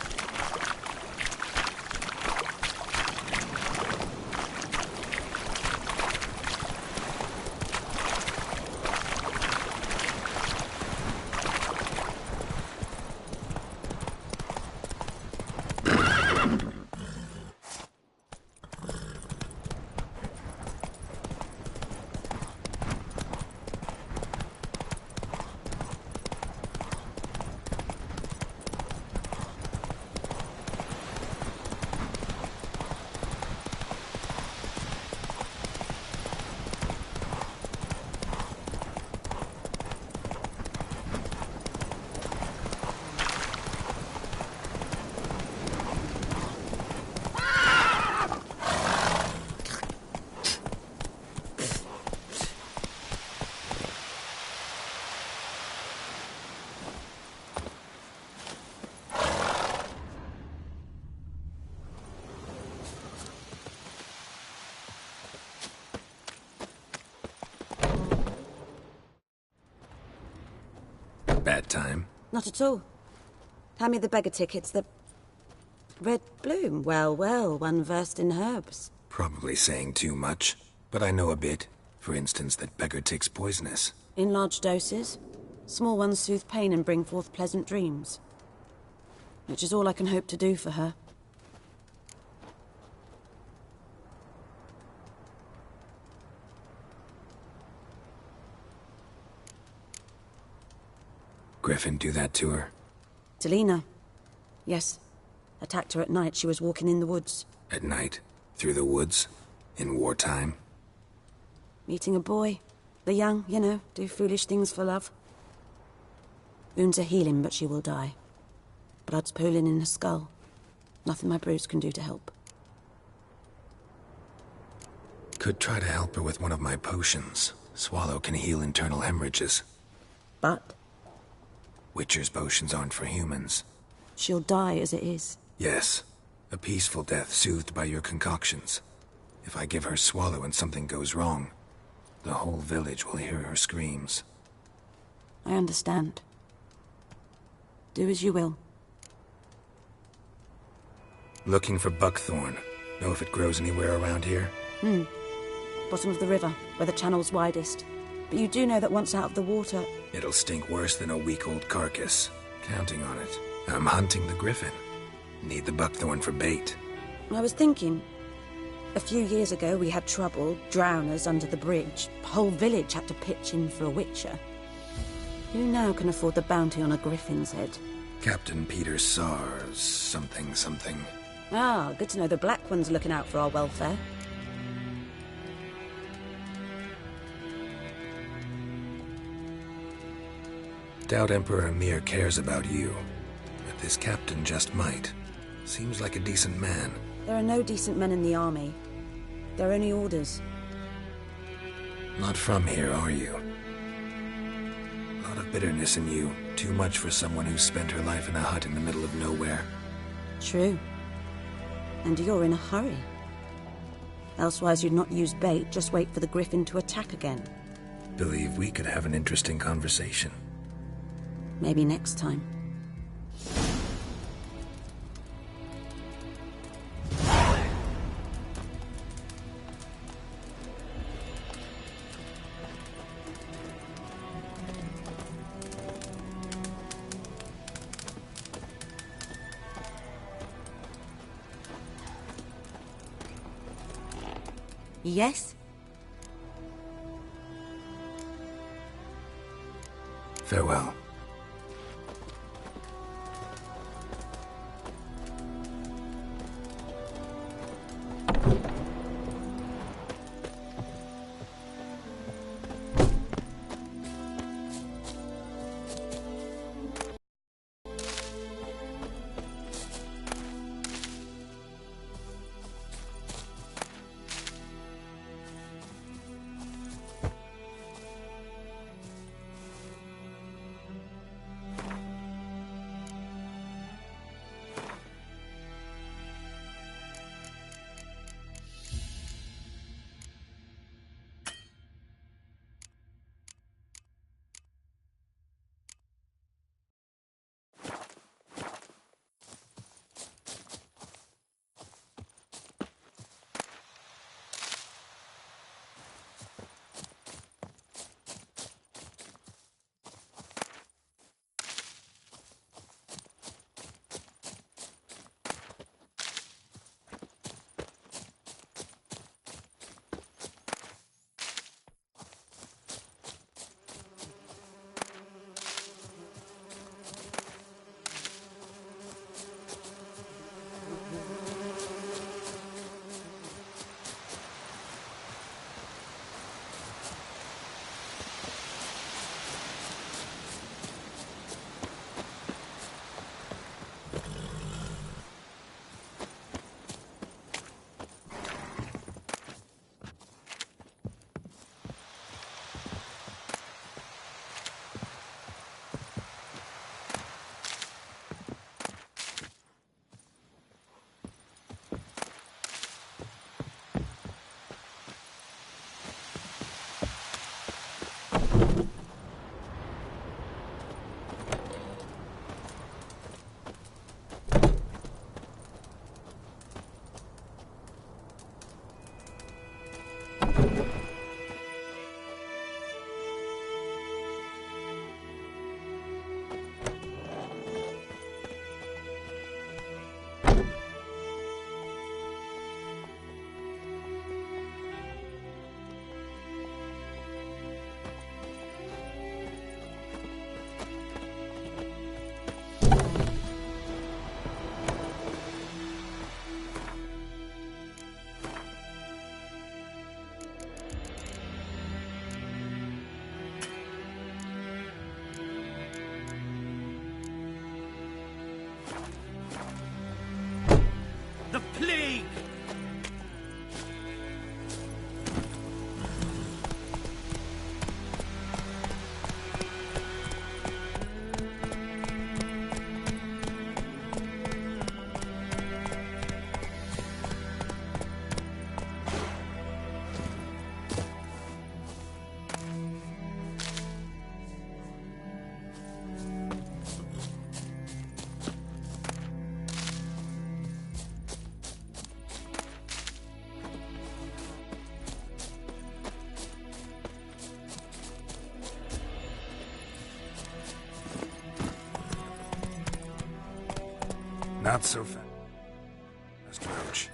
Bad time? Not at all. Hand me the beggar tickets, the... Red bloom. Well, well, one versed in herbs. Probably saying too much, but I know a bit. For instance, that beggar tick's poisonous. In large doses. Small ones soothe pain and bring forth pleasant dreams. Which is all I can hope to do for her. Griffin do that to her? Delina. Yes. Attacked her at night. She was walking in the woods. At night? Through the woods? In wartime? Meeting a boy. The young, you know, do foolish things for love. Wounds are healing, but she will die. Blood's pooling in her skull. Nothing my brews can do to help. Could try to help her with one of my potions. Swallow can heal internal hemorrhages. But? Witcher's potions aren't for humans. She'll die as it is. Yes. A peaceful death soothed by your concoctions. If I give her Swallow and something goes wrong, the whole village will hear her screams. I understand. Do as you will. Looking for buckthorn. Know if it grows anywhere around here? Bottom of the river, where the channel's widest. But you do know that once out of the water... It'll stink worse than a week-old carcass. Counting on it. I'm hunting the griffin. Need the buckthorn for bait. I was thinking... A few years ago we had trouble, drowners under the bridge. The whole village had to pitch in for a witcher. Who now can afford the bounty on a griffin's head? Captain Peter Sars, something. Ah, good to know the Black One's looking out for our welfare. Doubt Emperor Emir cares about you, but this captain just might. Seems like a decent man. There are no decent men in the army. They're only orders. Not from here, are you? A lot of bitterness in you. Too much for someone who spent her life in a hut in the middle of nowhere. True. And you're in a hurry. Elsewise you'd not use bait, just wait for the griffin to attack again. Believe we could have an interesting conversation. Maybe next time. Yes? Farewell. Not so fast. Roach.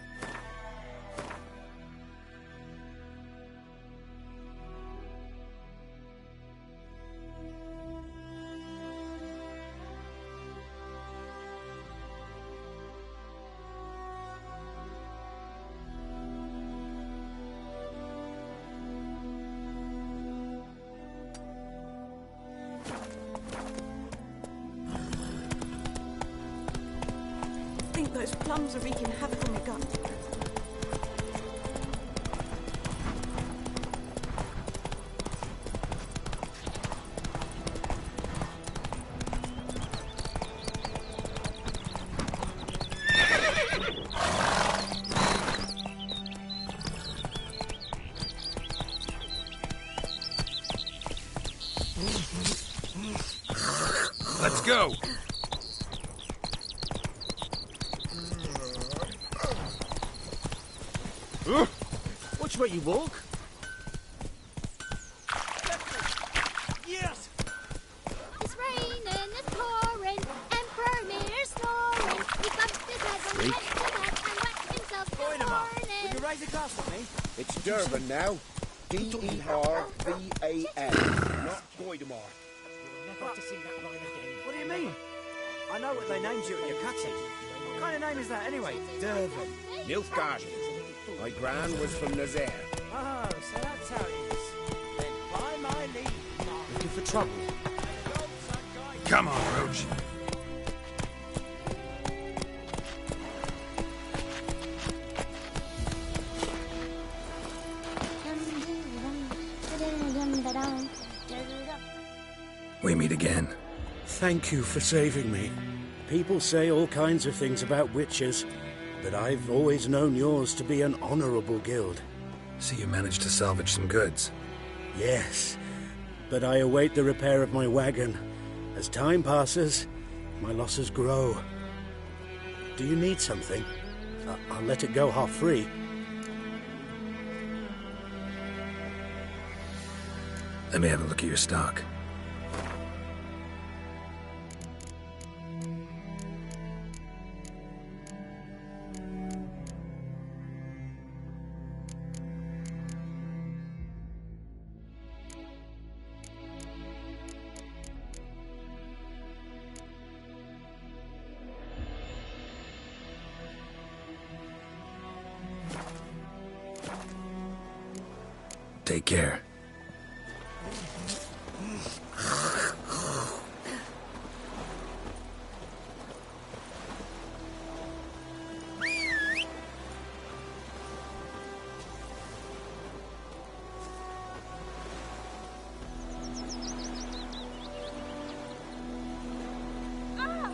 I think those plums are wreaking havoc on my gut. Let's go! Watch where you walk. Yes! It's raining, it's pouring, Emperor Mirror's snoring. He bumped his head on the edge of bed and whacked himself this morning. Will you raise a glass with me? It's Durban now. D-E-R-V-A-N. Not Goidemar. Never have to sing that line again. What do you mean? I know what they named you at your cutting. What kind of name is that anyway? Durban. Nilfgaard. My gran was from Nazaire. Oh, so that's how it is. Then by my leave. Looking for trouble? Come on, Roach. We meet again. Thank you for saving me. People say all kinds of things about witches, but I've always known yours to be an honorable guild. So you managed to salvage some goods? Yes, but I await the repair of my wagon. As time passes, my losses grow. Do you need something? I'll let it go half-free. Let me have a look at your stock. Take care. Ah!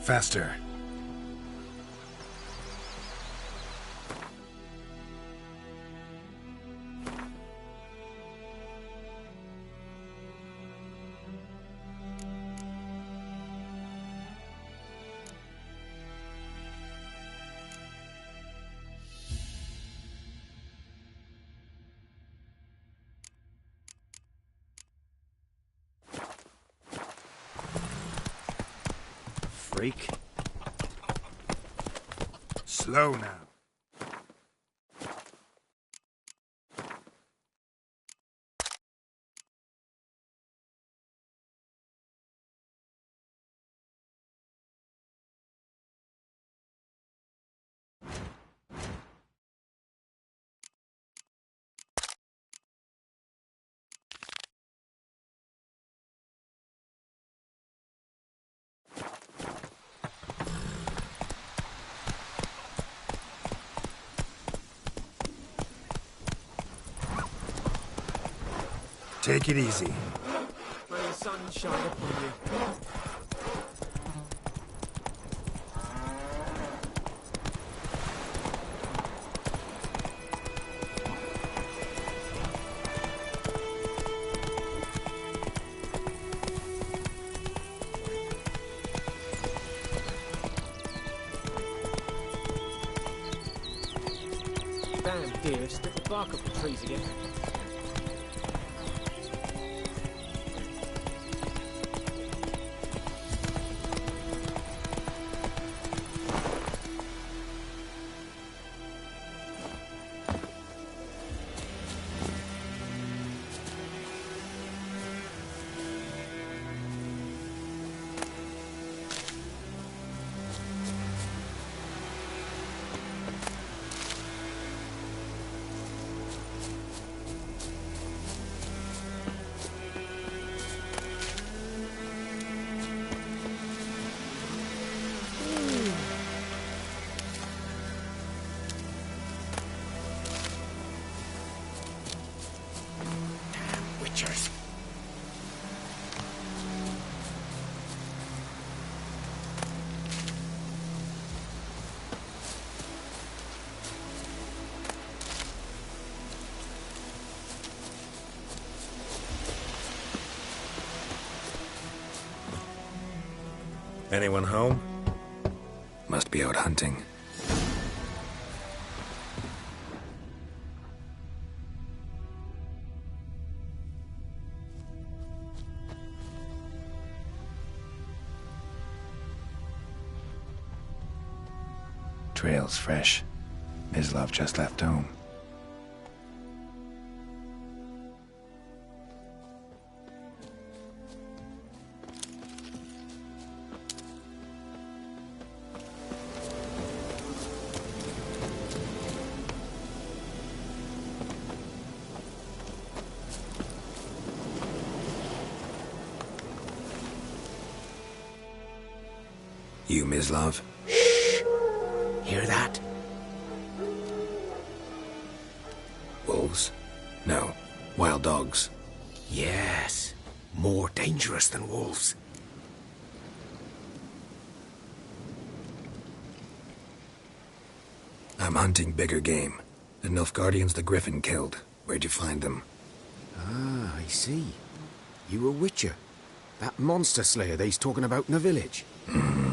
Faster. Freak. Slow now. Take it easy. May the sun shine upon you. Damn deer, just took the bark off the trees again. Anyone home? Must be out hunting. Trail's fresh. Mislav just left home. You, Mislav? Shh! Hear that? Wolves? No. Wild dogs. Yes. More dangerous than wolves. I'm hunting bigger game. The Nilfgaardians the Griffin killed. Where'd you find them? Ah, I see. You a witcher. That monster slayer they's talking about in the village. Mm-hmm.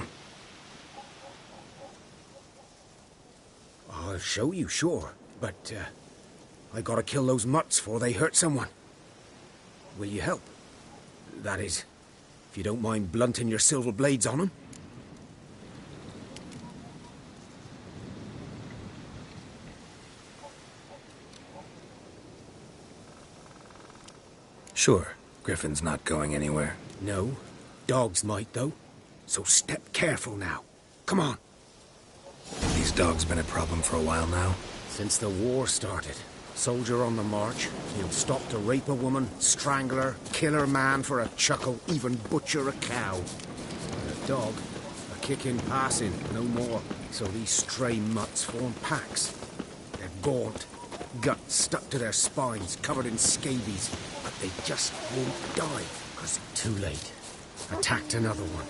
I'll show you, sure. But, I gotta kill those mutts before they hurt someone. Will you help? That is, if you don't mind blunting your silver blades on them. Sure. Griffin's not going anywhere. No. Dogs might, though. So step careful now. Come on. These dogs been a problem for a while now? Since the war started. Soldier on the march. He'll stop to rape a woman, strangle her, kill her man for a chuckle, even butcher a cow. And a dog, a kick in passing, no more. So these stray mutts form packs. They're gaunt, guts stuck to their spines, covered in scabies. But they just won't die, because too late. Attacked another one.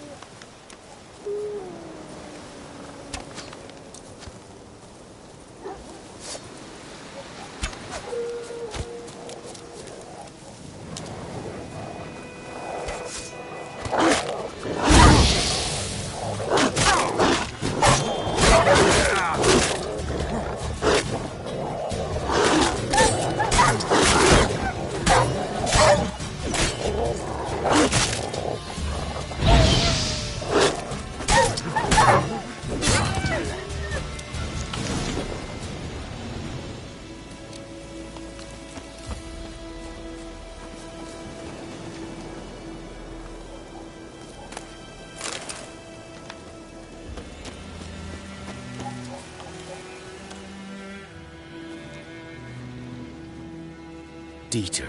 Dieter.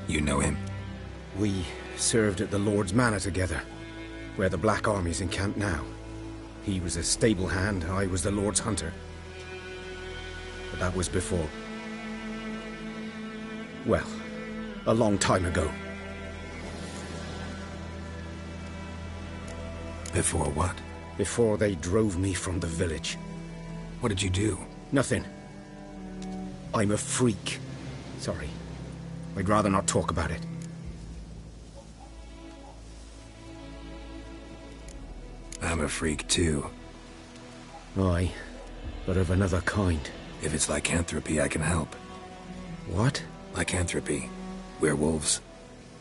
You know him? We served at the Lord's Manor together, where the Black Army's encamped now. He was a stable hand, I was the Lord's hunter. But that was before... well, a long time ago. Before what? Before they drove me from the village. What did you do? Nothing. I'm a freak. Sorry. I'd rather not talk about it. I'm a freak too. Aye, but of another kind. If it's lycanthropy, I can help. What? Lycanthropy. Werewolves.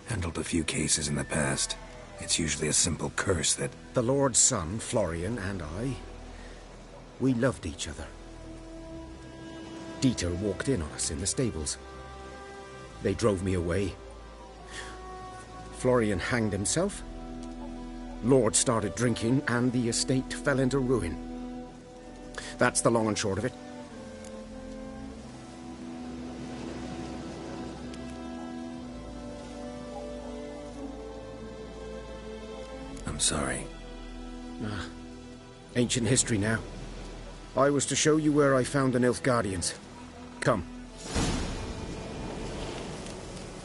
Handled a few cases in the past. It's usually a simple curse that... The Lord's son, Florian, and I, we loved each other. Dieter walked in on us in the stables. They drove me away. Florian hanged himself. Lord started drinking, and the estate fell into ruin. That's the long and short of it. I'm sorry. Ancient history now. I was to show you where I found the Nilfgaardians. Come.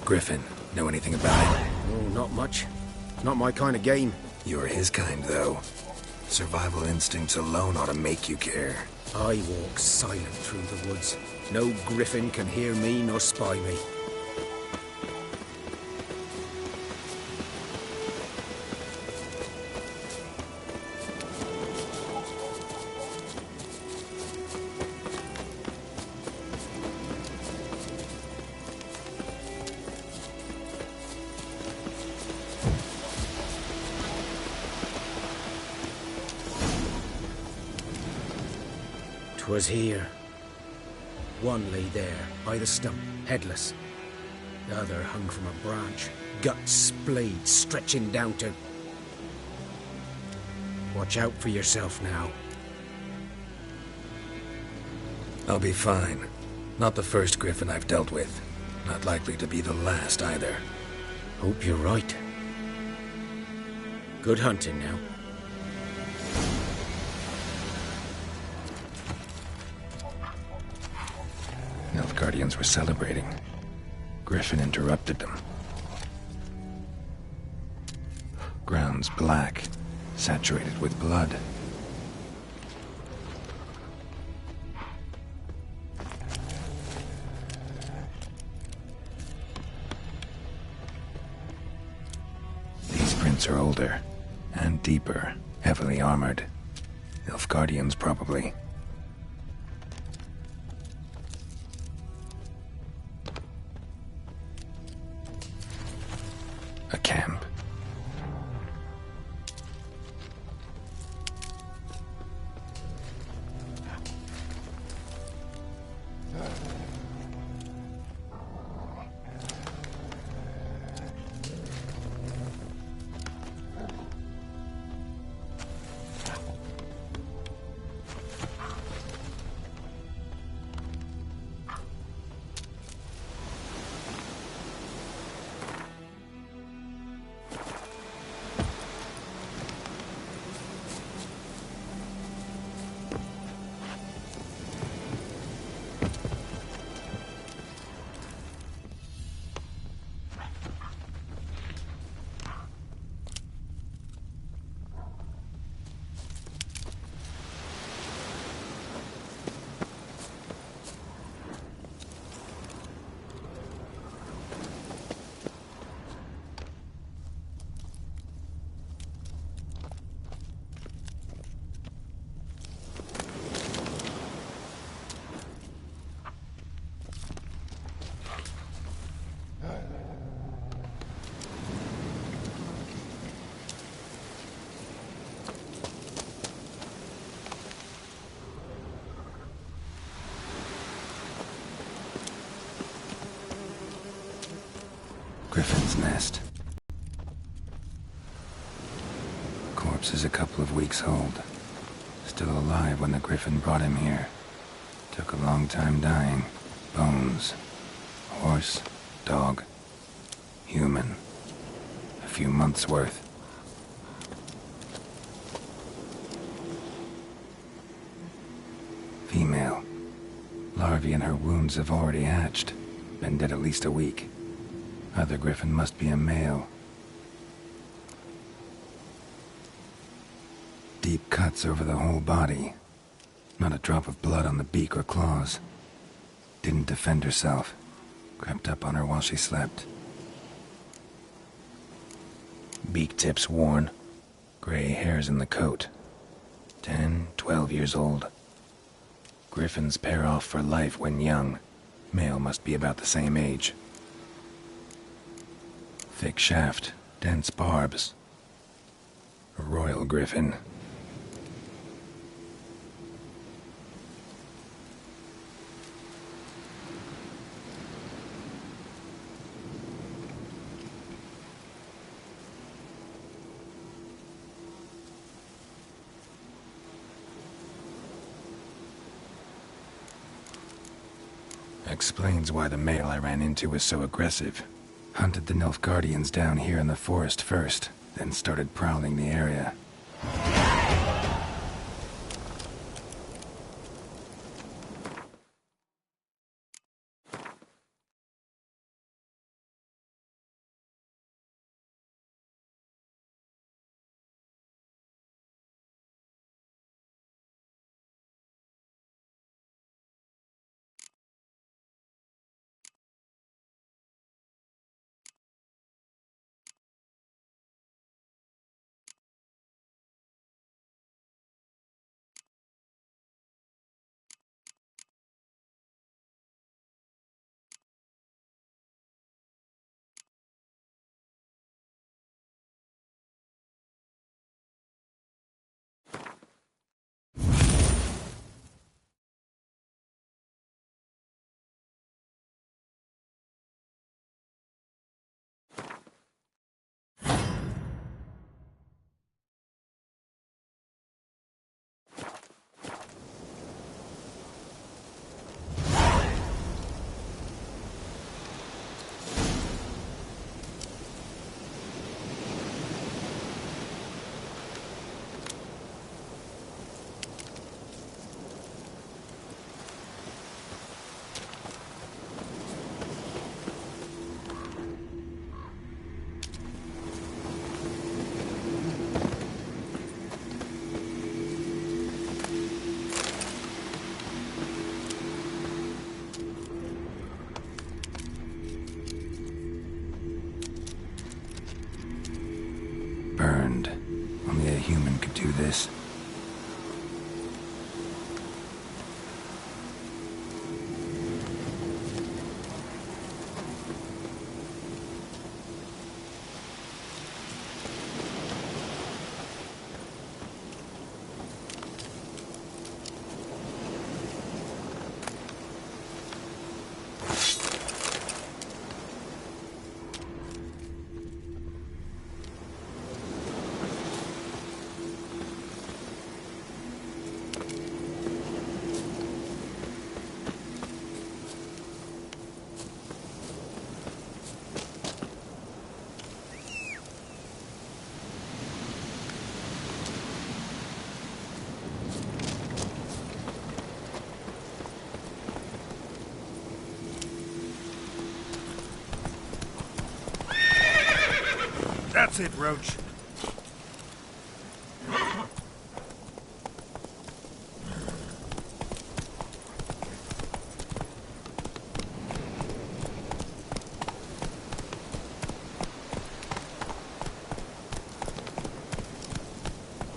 Griffin, know anything about it? Oh, not much. Not my kind of game. You're his kind, though. Survival instincts alone ought to make you care. I walk silent through the woods. No griffin can hear me nor spy me. 'Twas here. One lay there, by the stump, headless. The other hung from a branch, guts splayed, stretching down to... Watch out for yourself now. I'll be fine. Not the first griffin I've dealt with. Not likely to be the last, either. Hope you're right. Good hunting now. Nilfgaardians were celebrating. Griffin interrupted them. Ground's black, saturated with blood. These prints are older and deeper, heavily armored. Nilfgaardians, probably. A camp. Griffin's nest. Corpse is a couple of weeks old. Still alive when the griffin brought him here. Took a long time dying. Bones. Horse, dog, human. A few months' worth. Female. Larvae in her wounds have already hatched. Been dead at least a week. Other griffin must be a male. Deep cuts over the whole body. Not a drop of blood on the beak or claws. Didn't defend herself. Crept up on her while she slept. Beak tips worn. Gray hairs in the coat. 10, 12 years old. Griffins pair off for life when young. Male must be about the same age. Thick shaft, dense barbs. A royal griffin. Explains why the male I ran into was so aggressive. Hunted the Nilfgaardians down here in the forest first, then started prowling the area. Burned. Only a human could do this. That's it, Roach.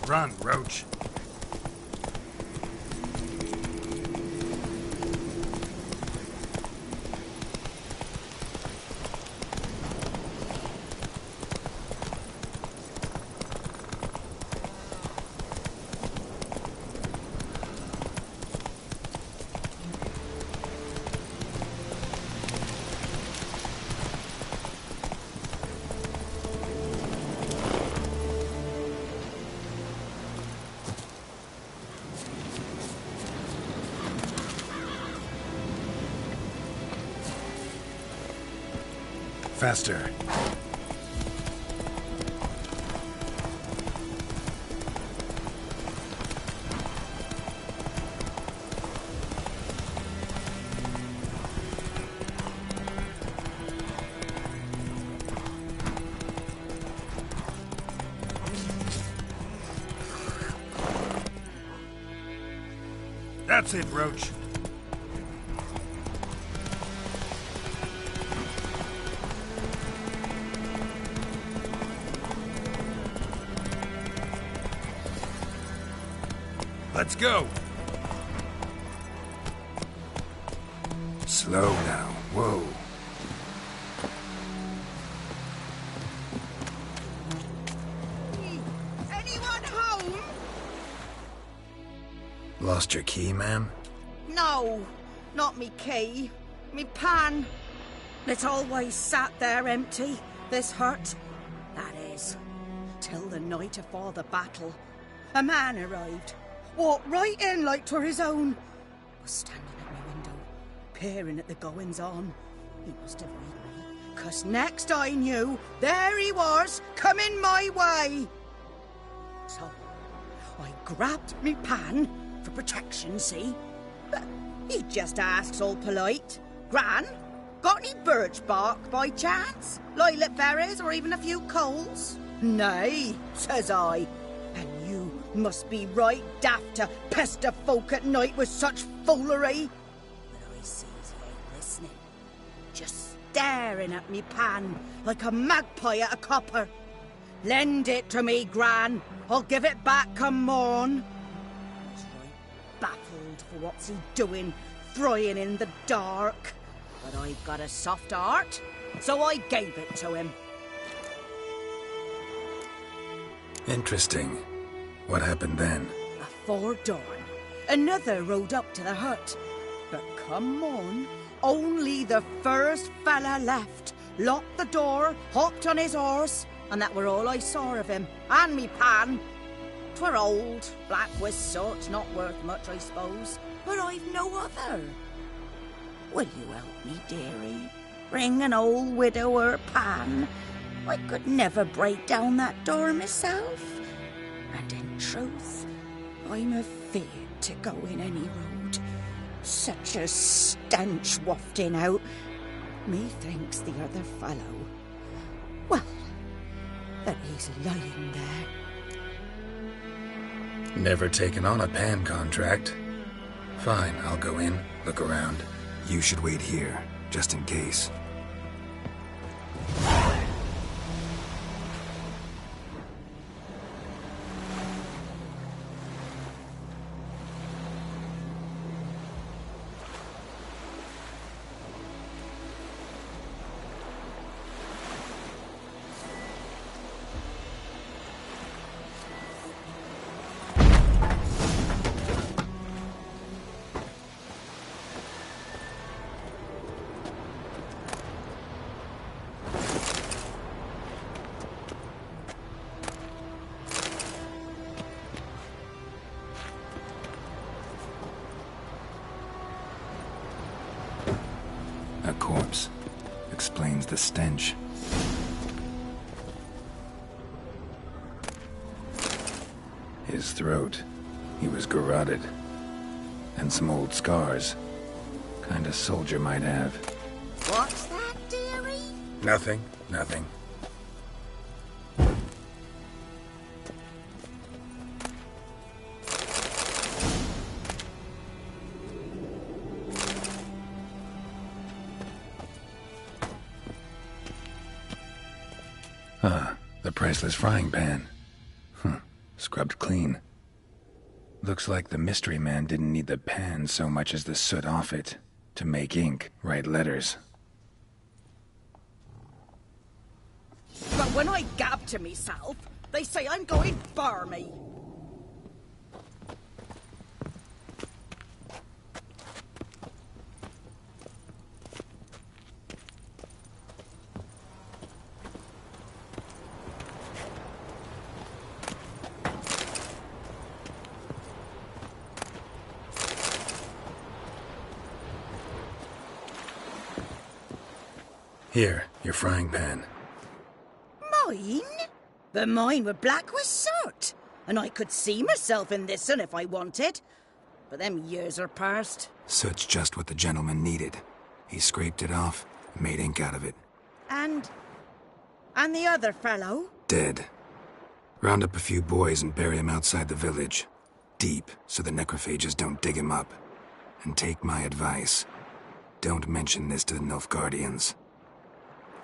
Run, Roach. Faster. That's it, Roach. Let's go. Slow now. Whoa. Anyone home? Lost your key, ma'am? No, not me key. Me pan. It's always sat there empty, this hut. That is, till the night afore the battle. A man arrived, walked right in like 'twere his own. Was standing at my window, peering at the goings-on. He must have read me, 'cause next I knew, there he was, coming my way. So, I grabbed me pan, for protection, see? But he just asks all polite, Gran, got any birch bark by chance? Lilac berries or even a few coals? Nay, says I. And you must be right daft to pester folk at night with such foolery. But I sees he ain't listening. Just staring at me pan like a magpie at a copper. Lend it to me, Gran. I'll give it back come morn. I was right baffled for what's he doing, frying in the dark. But I've got a soft heart, so I gave it to him. Interesting. What happened then? Afore dawn, another rode up to the hut. But come on, only the first fella left, locked the door, hopped on his horse, and that were all I saw of him, and me pan. 'Twere old, black with soot, not worth much, I suppose, but I've no other. Will you help me, dearie? Bring an old widower pan. I could never break down that door myself. And in truth, I'm afeard to go in any road. Such a stench wafting out. Methinks the other fellow. Well, that he's lying there. Never taken on a pan contract. Fine, I'll go in, look around. You should wait here, just in case. A corpse. Explains the stench. His throat. He was garroted. And some old scars. Kind of soldier might have. What's that, dearie? Nothing. Nothing. The priceless frying pan. Scrubbed clean. Looks like the mystery man didn't need the pan so much as the soot off it to make ink, write letters. But when I gab to myself, they say I'm going barmy. Here, your frying pan. Mine? But mine were black with soot, and I could see myself in this one if I wanted. But them years are past. Soot's just what the gentleman needed. He scraped it off, made ink out of it. And the other fellow? Dead. Round up a few boys and bury him outside the village. Deep, so the necrophages don't dig him up. And take my advice. Don't mention this to the Nilfgaardians.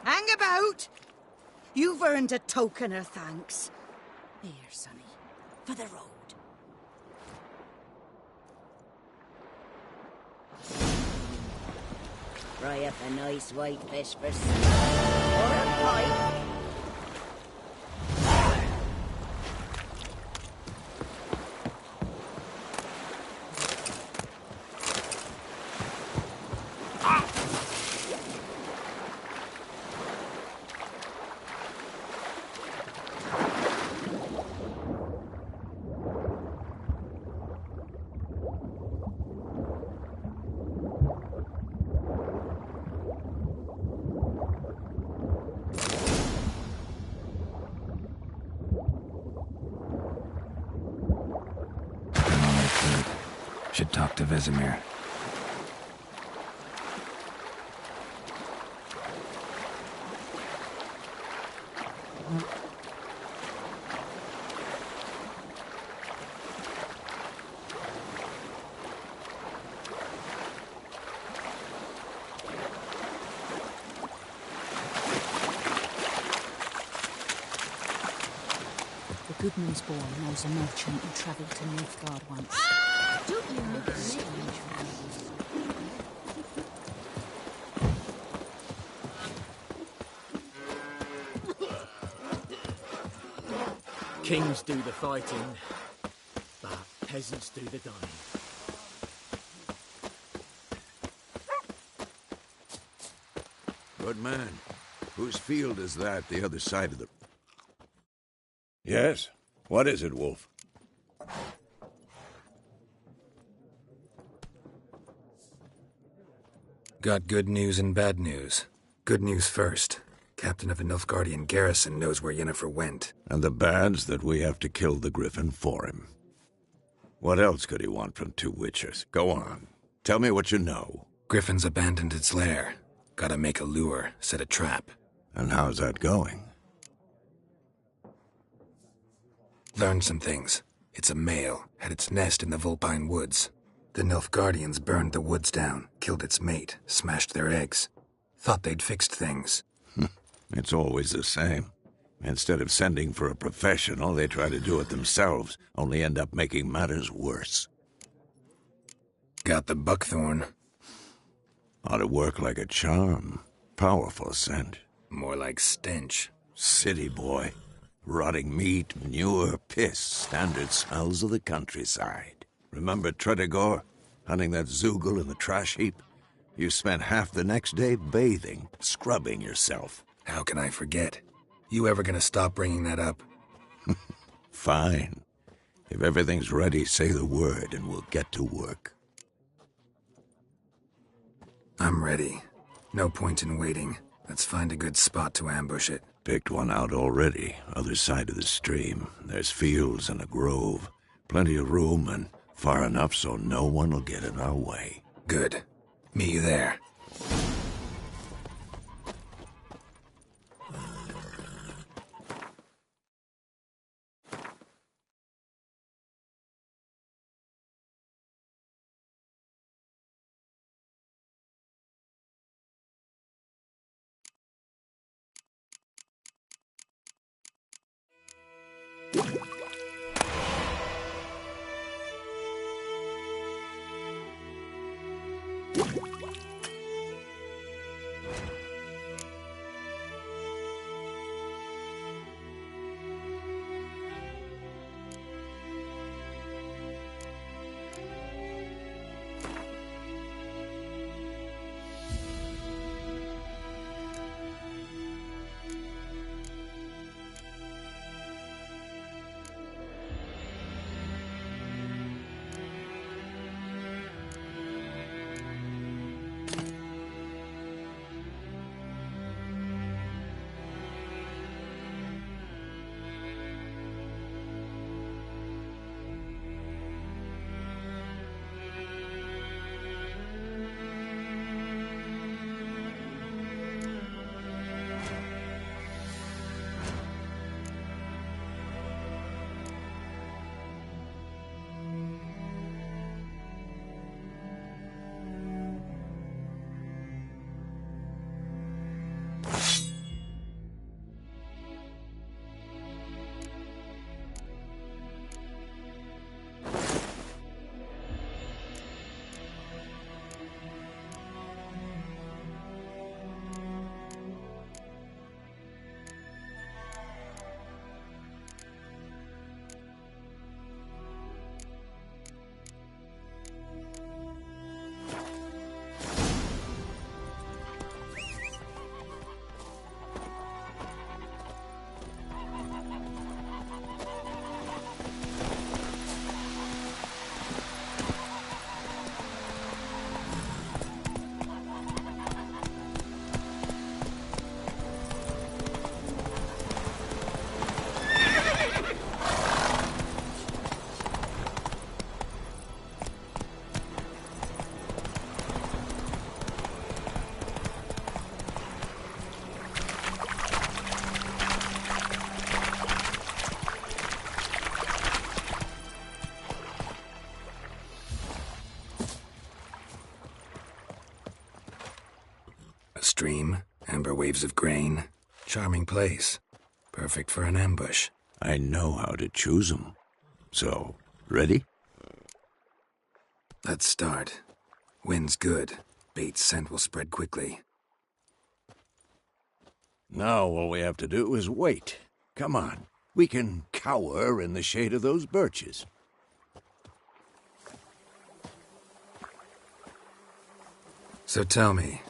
Hang about! You've earned a token of thanks. Here, sonny, for the road. fry up a nice white fish for supper. Or a pie. Should talk to Vesemir. The Goodman's boy knows a merchant who travelled to Nilfgaard once. Don't you look at me? Kings do the fighting, but peasants do the dying. Good man. Whose field is that, the other side of the... Yes? What is it, Wolf? Got good news and bad news. Good news first. Captain of the Nilfgaardian garrison knows where Yennefer went. And the bad's that we have to kill the griffin for him. What else could he want from two witchers? Go on. Tell me what you know. Griffin's abandoned its lair. Gotta make a lure, set a trap. And how's that going? Learned some things. It's a male, had its nest in the Vulpine Woods. The Nilfgaardians burned the woods down, killed its mate, smashed their eggs. Thought they'd fixed things. It's always the same. Instead of sending for a professional, they try to do it themselves, only end up making matters worse. Got the buckthorn. Ought to work like a charm. Powerful scent. More like stench. City boy. Rotting meat, manure, piss, standard smells of the countryside. Remember Tredegor? Hunting that Zoogle in the trash heap? You spent half the next day bathing, scrubbing yourself. How can I forget? You ever gonna stop bringing that up? Fine. If everything's ready, say the word and we'll get to work. I'm ready. No point in waiting. Let's find a good spot to ambush it. Picked one out already, other side of the stream. There's fields and a grove. Plenty of room and far enough so no one will get in our way. Good. Meet you there. Remember Waves of Grain? Charming place. Perfect for an ambush. I know how to choose 'em. So, ready? Let's start. Wind's good. Bait's scent will spread quickly. Now all we have to do is wait. Come on. We can cower in the shade of those birches. So tell me,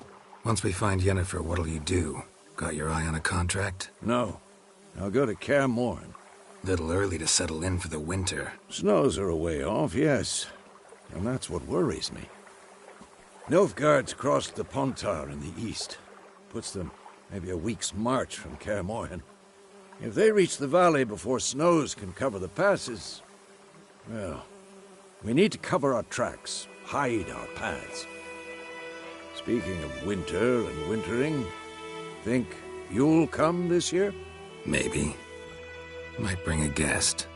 once we find Yennefer, what'll you do? Got your eye on a contract? No. I'll go to Kaer Morhen. Little early to settle in for the winter. Snows are a way off, yes. And that's what worries me. Nilfgaard's crossed the Pontar in the east. Puts them maybe a week's march from Kaer Morhen. If they reach the valley before snows can cover the passes, well, we need to cover our tracks, hide our paths. Speaking of winter and wintering, think you'll come this year? Maybe. Might bring a guest.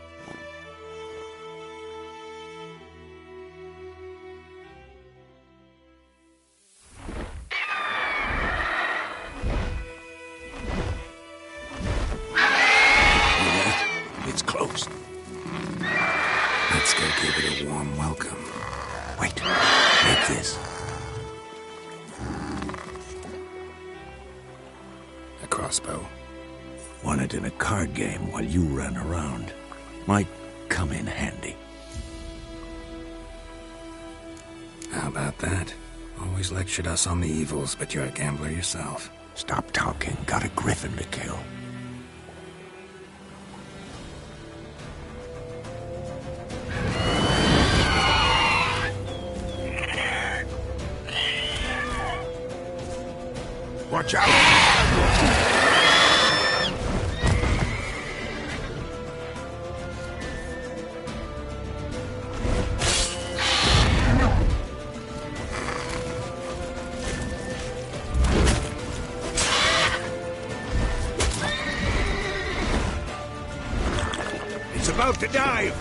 It's close. Let's go give it a warm welcome. Wait. Take this. A crossbow. Won it in a card game while you ran around. Might come in handy. How about that? Always lectured us on the evils, but you're a gambler yourself. Stop talking. Got a griffin to kill. Watch out! It's about to dive!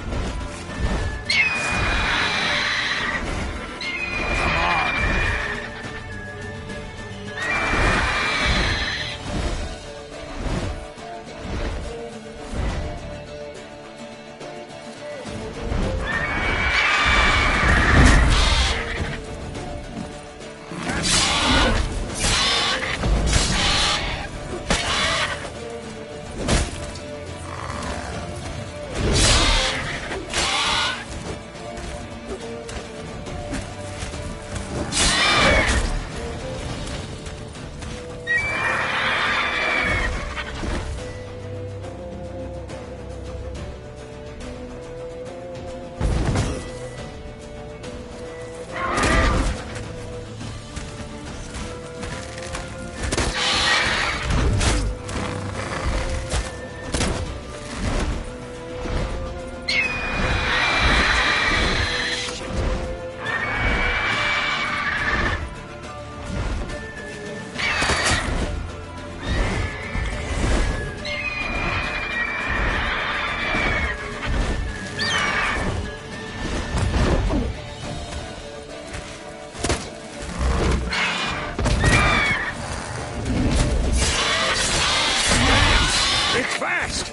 It's fast!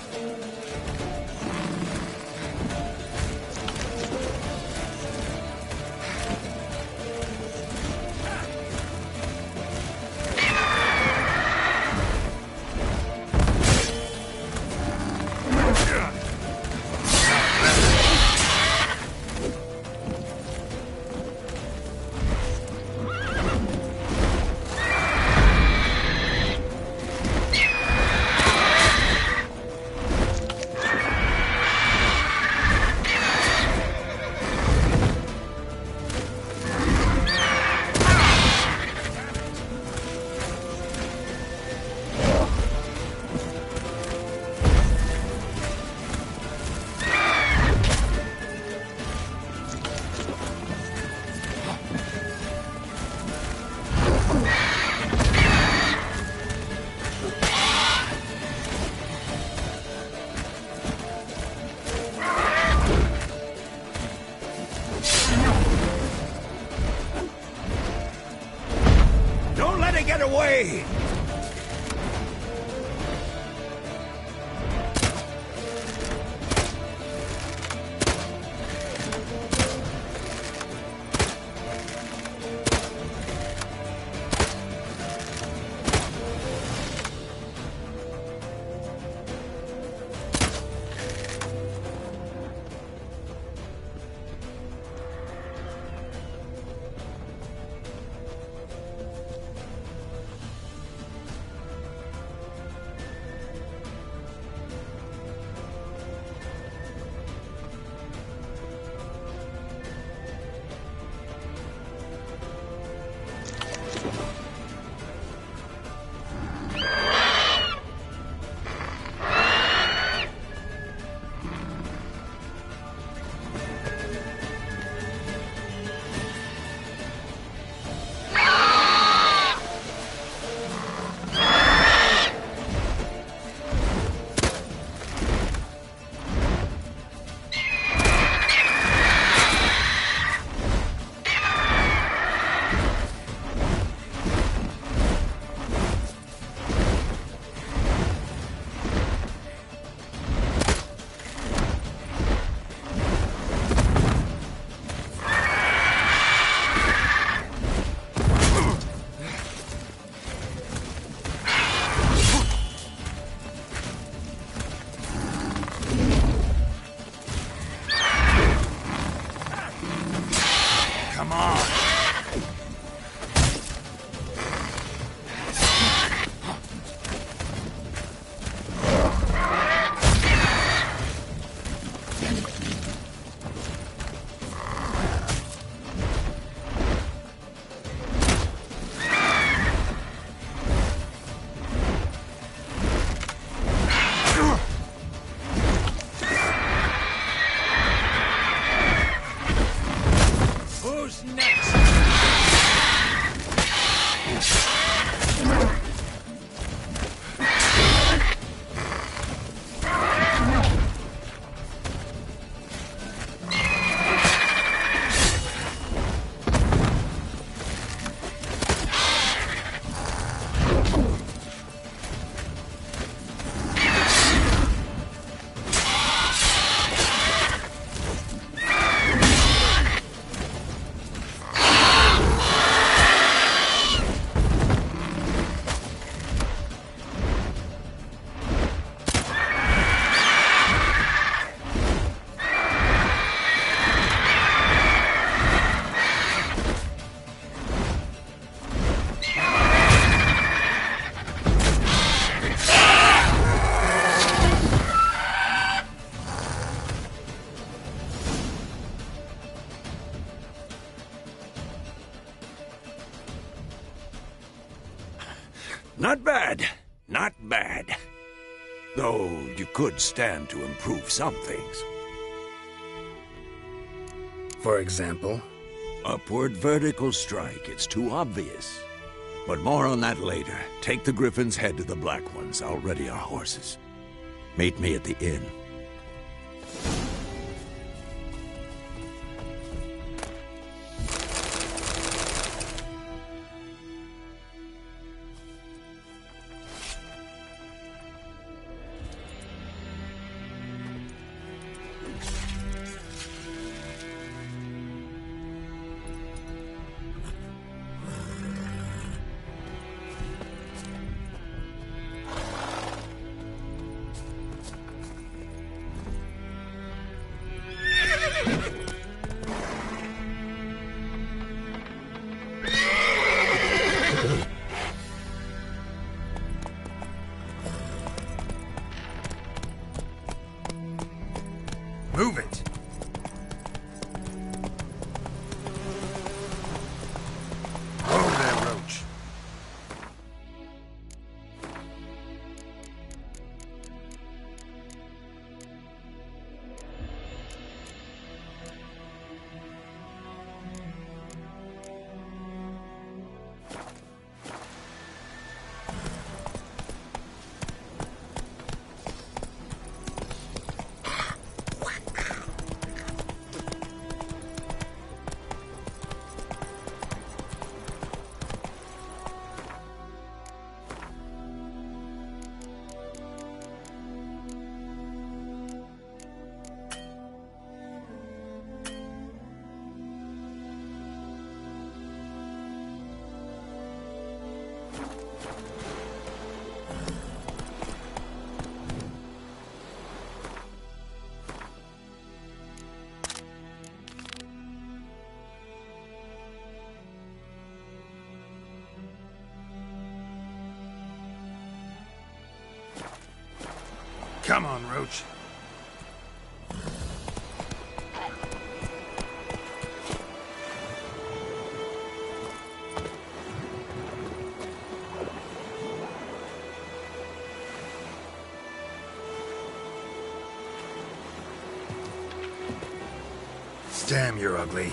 Don't let it get away! Who's next? Not bad. Not bad. Though you could stand to improve some things. For example? Upward vertical strike. It's too obvious. But more on that later. Take the Griffin's head to the Black Ones. I'll ready our horses. Meet me at the inn. Move it! Whoa there, Roach. Come on, Roach. Damn, you're ugly.